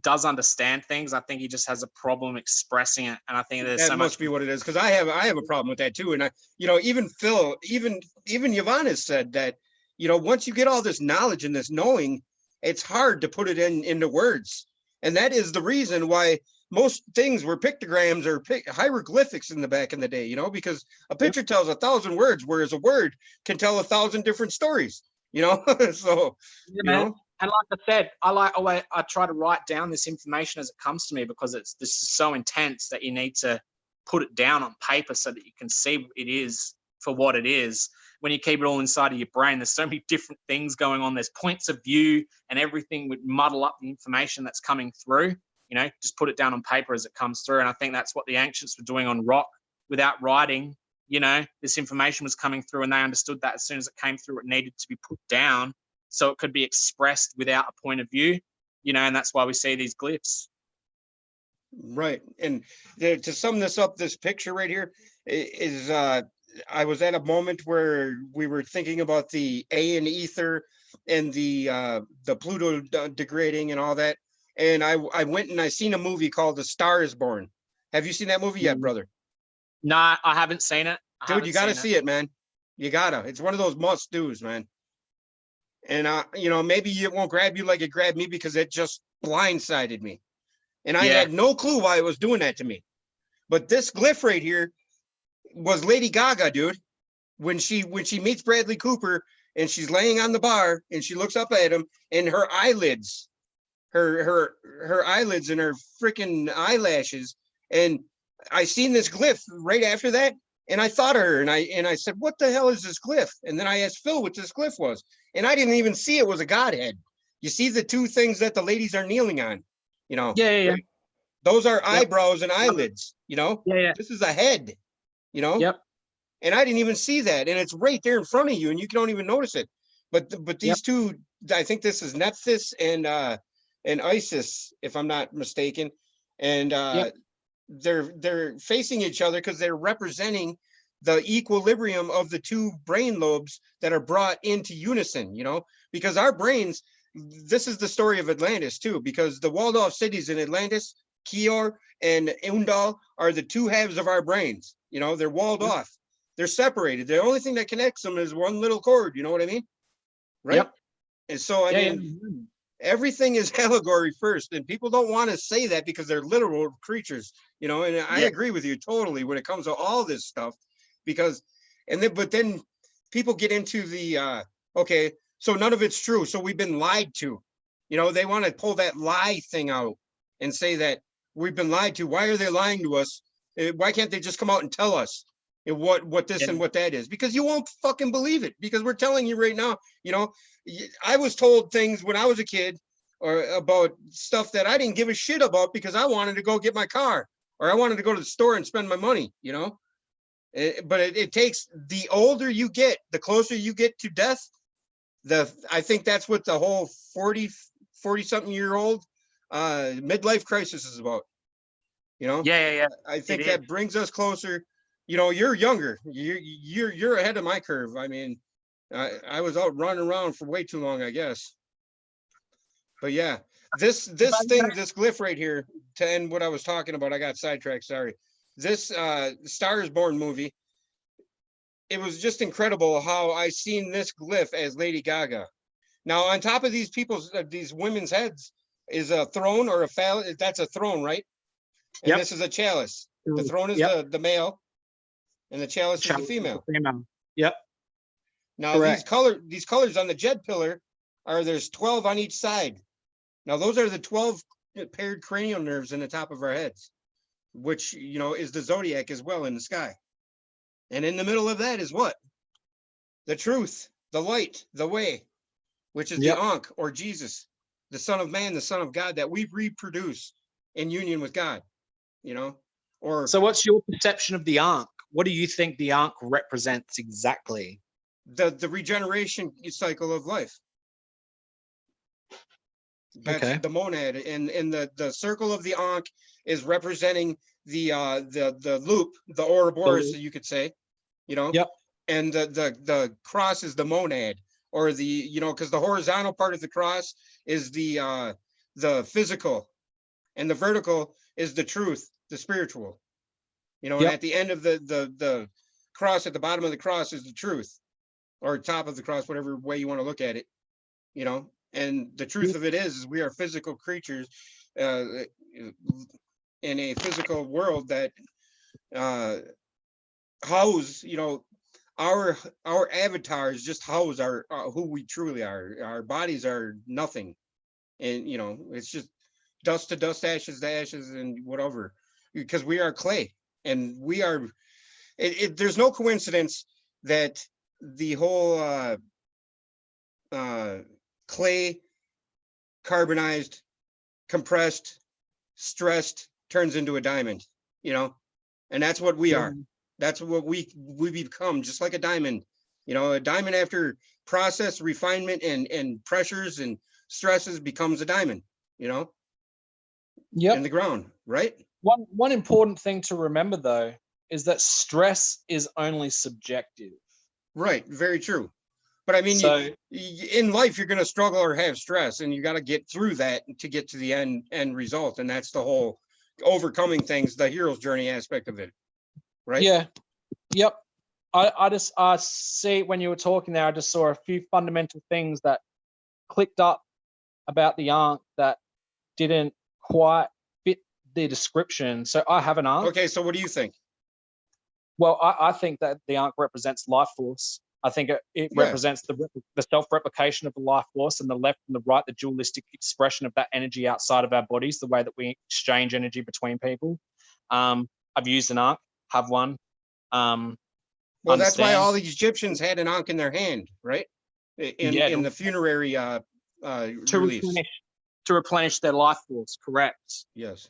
does understand things. I think he just has a problem expressing it, and I think there's that must be what it is, because I have a problem with that too. And even Phil, even Yvonne has said that once you get all this knowledge and this knowing, it's hard to put it into words, and that is the reason why most things were pictograms or hieroglyphics in the back in the day. Because a picture tells 1,000 words, whereas a word can tell 1,000 different stories. So And like I said, I try to write down this information as it comes to me, because this is so intense that you need to put it down on paper so that you can see it is for what it is. When you keep it all inside of your brain, there's so many different things going on. There's points of view, and everything would muddle up the information that's coming through. Just put it down on paper as it comes through. And I think that's what the ancients were doing on rock without writing. This information was coming through, and they understood that as soon as it came through, it needed to be put down so it could be expressed without a point of view. and that's why we see these glyphs. Right. And to sum this up, this picture right here is I was at a moment where we were thinking about the A and ether and the Pluto degrading and all that. And I went and I seen a movie called The Star is Born. Have you seen that movie yet, brother? No, I haven't seen it. Dude, you gotta see it, man. You gotta. It's one of those must do's, man. And maybe it won't grab you like it grabbed me because it just blindsided me. And I had no clue why it was doing that to me. But this glyph right here was Lady Gaga, dude. When she meets Bradley Cooper and she's laying on the bar and she looks up at him and her eyelids, her eyelids and her freaking eyelashes. And I seen this glyph right after that. And I thought of her and I said, what the hell is this glyph? And then I asked Phil what this glyph was. And I didn't even see it was a godhead. You see the two things that the ladies are kneeling on, Yeah. Those are eyebrows and eyelids, Yeah. This is a head, Yep. And I didn't even see that. And it's right there in front of you and you don't even notice it. But these two, I think this is Nephthys and Isis, if I'm not mistaken. And they're facing each other because they're representing the equilibrium of the two brain lobes that are brought into unison, because our brains, this is the story of Atlantis too, because the walled off cities in Atlantis, Kior and Undal are the two halves of our brains. They're walled off. They're separated. The only thing that connects them is one little cord. You know what I mean? Right. Yep. And so, I mean, everything is allegory first, and people don't want to say that because they're literal creatures, and I agree with you totally when it comes to all this stuff, but then people get into the, okay, so none of it's true. So we've been lied to, they want to pull that lie thing out and say that we've been lied to. Why are they lying to us? Why can't they just come out and tell us what this and what that is? Because you won't fucking believe it, because we're telling you right now, I was told things when I was a kid or about stuff that I didn't give a shit about because I wanted to go get my car or I wanted to go to the store and spend my money, but it takes, the older you get, the closer you get to death. I think that's what the whole 40 something year old midlife crisis is about. I think that brings us closer. You're younger. You're ahead of my curve. I mean, I was out running around for way too long, I guess. But yeah, this glyph right here, to end what I was talking about, I got sidetracked. Sorry. This Star is Born movie, it was just incredible how I seen this glyph as Lady Gaga. Now, on top of these women's heads is a throne or a phallus. That's a throne, right? And this is a chalice. The throne is the male, and the chalice is the female. Yep. Now these colors on the Jed pillar there's 12 on each side. Now those are the 12 paired cranial nerves in the top of our heads, which is the zodiac as well in the sky. And in the middle of that is what? The truth, the light, the way, which is the Ankh, or Jesus, the Son of Man, the Son of God, that we reproduce in union with God. So what's your perception of the Ankh? What do you think the Ankh represents exactly? The regeneration cycle of life. That's the monad, and the circle of the Ankh is representing the loop, the Ouroboros, you could say, and the cross is the monad, or because the horizontal part of the cross is the physical, and the vertical is the truth, the spiritual, and at the end of the cross, at the bottom of the cross is the truth, or top of the cross, whatever way you want to look at it, and the truth of it is we are physical creatures in a physical world that house, our avatars just house our who we truly are. Our bodies are nothing, and it's just dust to dust, ashes to ashes, and whatever, because we are clay, and we are. There's no coincidence that the whole clay, carbonized, compressed, stressed turns into a diamond, and that's what we are. That's what we become, just like a diamond. A diamond after process, refinement, and pressures and stresses becomes a diamond. you know, Yep. in the ground, right? One important thing to remember though is that stress is only subjective. Right. Very true. But I mean, So in life, you're going to struggle or have stress, and you got to get through that to get to the end result. And that's the whole overcoming things, the hero's journey aspect of it. Right. yeah, yep. I see when you were talking there, I just saw a few fundamental things that clicked up about the Ankh that didn't quite fit the description. So I have an Ankh. Okay. So what do you think? Well, I think that the Ankh represents life force. I think it Yeah. represents the self-replication of the life force, and the left and the right, the dualistic expression of that energy outside of our bodies, the way that we exchange energy between people. I've used an Ankh, have one. Well, that's why Understand. all the Egyptians had an Ankh in their hand, right? In the funerary release. To replenish their life force. Correct. Yes.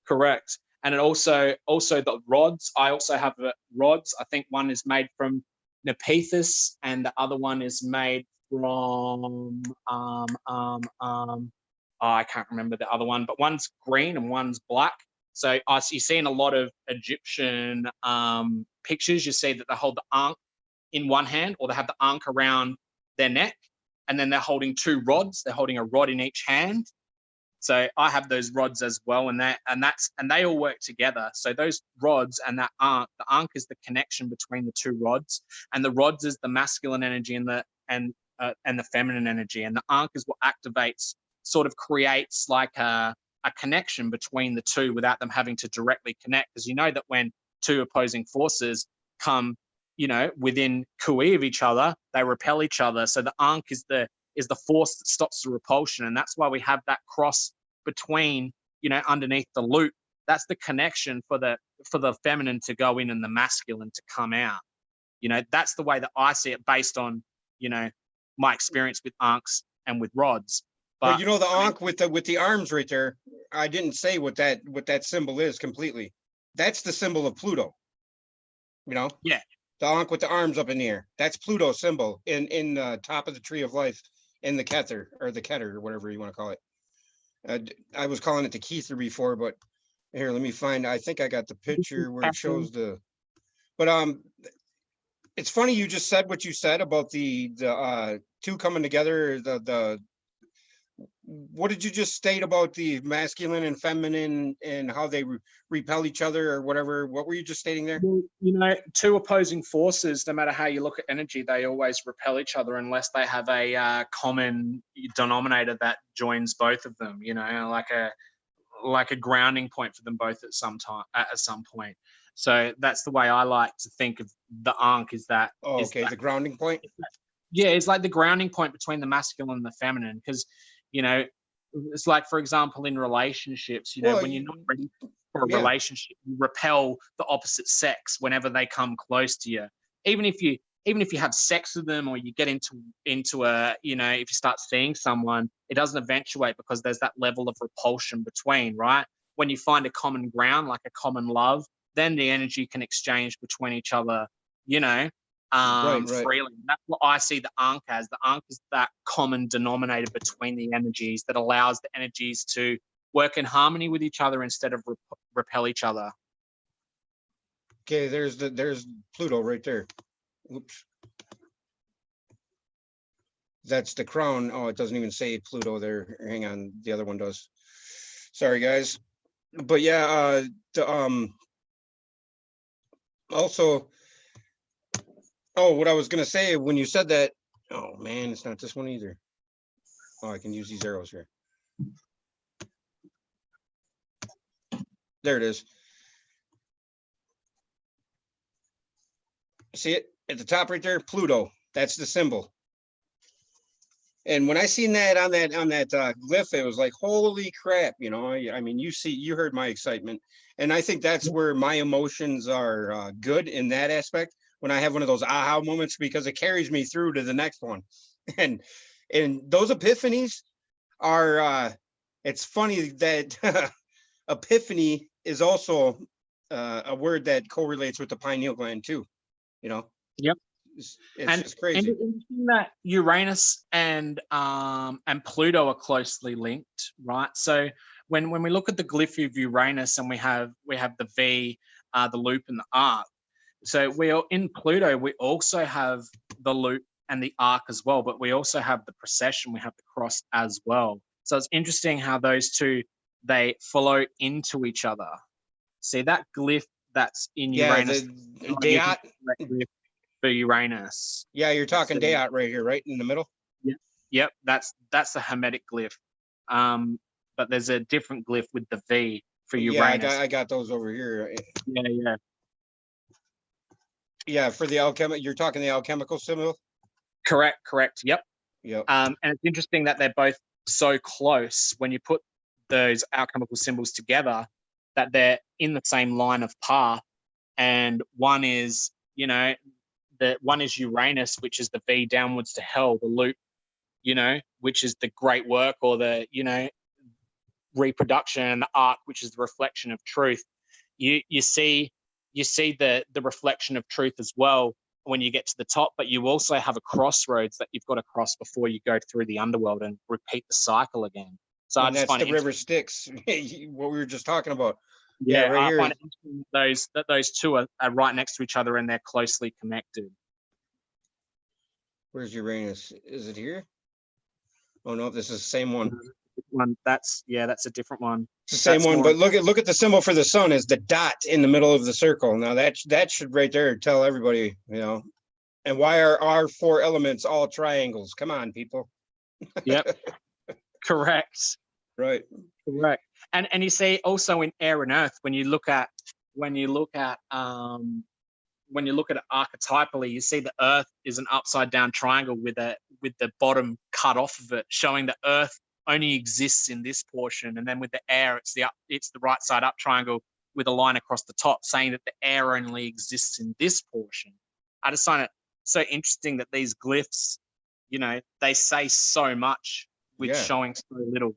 Correct. And it also the rods. I also have rods. I think one is made from Nepethys, and the other one is made from I can't remember the other one, but one's green and one's black. So you see in a lot of Egyptian pictures, you see that they hold the Ankh in one hand, or they have the Ankh around their neck, and then they're holding two rods. They're holding a rod in each hand. So I have those rods as well, and they all work together. So those rods and that Ankh, the Ankh is the connection between the two rods, and the rods is the masculine energy and the feminine energy, and the Ankh is what activates, sort of creates like a connection between the two without them having to directly connect. Because you know that when two opposing forces come, within kui of each other, they repel each other. So the Ankh is the force that stops the repulsion, and that's why we have that cross between, underneath the loop. That's the connection for the feminine to go in and the masculine to come out. That's the way that I see it, based on my experience with Ankhs and with rods. But the Ankh with the arms right there, I didn't say what that symbol is completely. That's the symbol of Pluto. Yeah. The Ankh with the arms up in the air. That's Pluto's symbol in the top of the tree of life, in the Kether, or the Keter, or whatever you want to call it. I was calling it the Kether before, but here, let me find. I think I got the picture where it shows the. But it's funny you just said what you said about the two coming together. What did you just state about the masculine and feminine and how they repel each other or whatever? What were you just stating there? Well, two opposing forces, no matter how you look at energy, they always repel each other unless they have a common denominator that joins both of them. Like a grounding point for them both at some point. So that's the way I like to think of the Ankh. Is that? Oh, okay, the grounding point. Yeah, it's like the grounding point between the masculine and the feminine, because it's like, for example, in relationships, when you're not ready for a relationship, you repel the opposite sex whenever they come close to you. Even if you have sex with them, or you get into a, if you start seeing someone, it doesn't eventuate because there's that level of repulsion between, right? When you find a common ground, like a common love, then the energy can exchange between each other, Right. freely. That's what I see the Ankh as. The Ankh is that common denominator between the energies that allows the energies to work in harmony with each other instead of repel each other. Okay, there's Pluto right there. Oops. That's the crown. Oh, it doesn't even say Pluto there. Hang on, the other one does. Sorry, guys. But yeah, also, what I was gonna say when you said that. Oh man, it's not this one either. Oh, I can use these arrows here. There it is. See it at the top right there? Pluto. That's the symbol. And when I seen that on that glyph, it was like, holy crap, I mean, you heard my excitement. And I think that's where my emotions are good in that aspect, when I have one of those aha moments, because it carries me through to the next one. And those epiphanies are, it's funny that epiphany is also a word that correlates with the pineal gland too, Yep. It's just crazy. Interesting that Uranus and Pluto are closely linked, right? So when we look at the glyph of Uranus and we have the V, the loop, and the arc. So we are in Pluto. We also have the loop and the arc as well, but we also have the precession. We have the cross as well. So it's interesting how those two, they flow into each other. See that glyph that's in Uranus, Deot. for Uranus. Yeah, you're talking Deot right here, right in the middle. Yep, that's the Hermetic glyph. But there's a different glyph with the V for Uranus. Yeah, I got those over here. Yeah. Yeah, for the alchemical, you're talking the alchemical symbol. Correct. Yep. And it's interesting that they're both so close when you put those alchemical symbols together, that they're in the same line of path. And one is, one is Uranus, which is the V downwards to hell, the loop, which is the great work, or the, reproduction, and the arc, which is the reflection of truth. You see the reflection of truth as well when you get to the top, but you also have a crossroads that you've got to cross before you go through the underworld and repeat the cycle again. So and that's the river Styx, what we were just talking about. Yeah, right I here. find it interesting that those two are right next to each other and they're closely connected. Where's Uranus? Is it here? Oh no, this is the same one. That's a different one. It's the same one, but look at the symbol for the sun is the dot in the middle of the circle. Now that should right there tell everybody, And why are our 4 elements all triangles? Come on, people. Yep. Correct. Right. Correct. And you see also in air and earth, when you look at it archetypally, you see the earth is an upside down triangle with the bottom cut off of it, showing the earth only exists in this portion. And then with the air, it's the right side up triangle with a line across the top, saying that the air only exists in this portion. I just find it so interesting that these glyphs, they say so much with showing so little.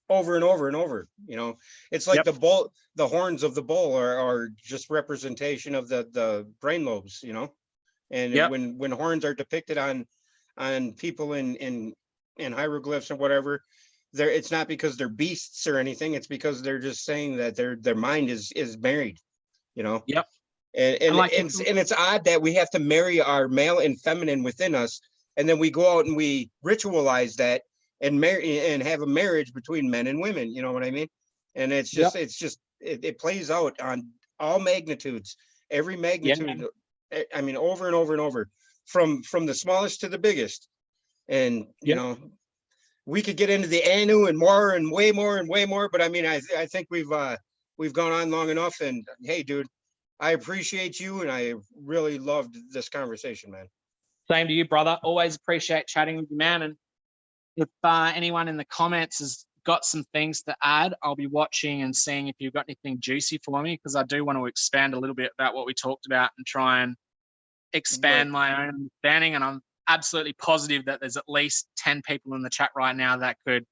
Over and over and over, it's like the horns of the bull are just representation of the brain lobes, and when horns are depicted on people in hieroglyphs or whatever, it's not because they're beasts or anything, it's because they're just saying that their mind is married, And it's odd that we have to marry our male and feminine within us, and then we go out and we ritualize that and marry and have a marriage between men and women, you know what I mean? And it's just it plays out on all magnitudes, every magnitude. I mean, over and over and over, from the smallest to the biggest. And we could get into the Anu and more and way more, but I mean, I think we've gone on long enough. And hey, dude, I appreciate you, and I really loved this conversation, man. Same to you, brother. Always appreciate chatting with you, man. And if anyone in the comments has got some things to add, I'll be watching and seeing if you've got anything juicy for me, because I do want to expand a little bit about what we talked about and try and expand my own understanding. And I'm absolutely positive that there's at least 10 people in the chat right now that could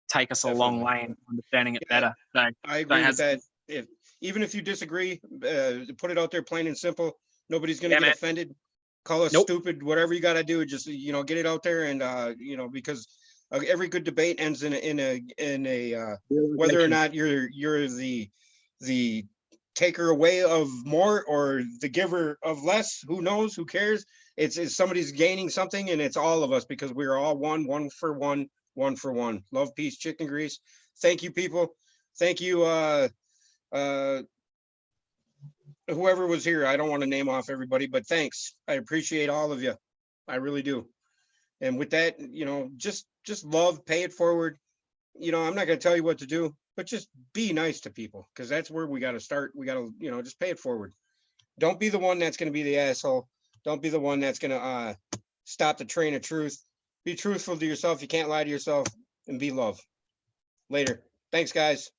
take us a long way in understanding it better. So I agree with that. Even if you disagree, put it out there plain and simple. Nobody's going to get offended. Call us stupid, whatever you got to do. Just, get it out there. And, because every good debate ends in a whether or not you're the taker away of more or the giver of less. Who knows? Who cares? It's somebody's gaining something, and it's all of us, because we're all one for one for one. Love, peace, chicken grease. Thank you, people. Thank you. Whoever was here, I don't want to name off everybody, but thanks. I appreciate all of you. I really do. And with that, just love, pay it forward. I'm not going to tell you what to do, but just be nice to people, because that's where we got to start. We got to, just pay it forward. Don't be the one that's going to be the asshole. Don't be the one that's going to stop the train of truth. Be truthful to yourself. You can't lie to yourself, and be love. Later. Thanks, guys.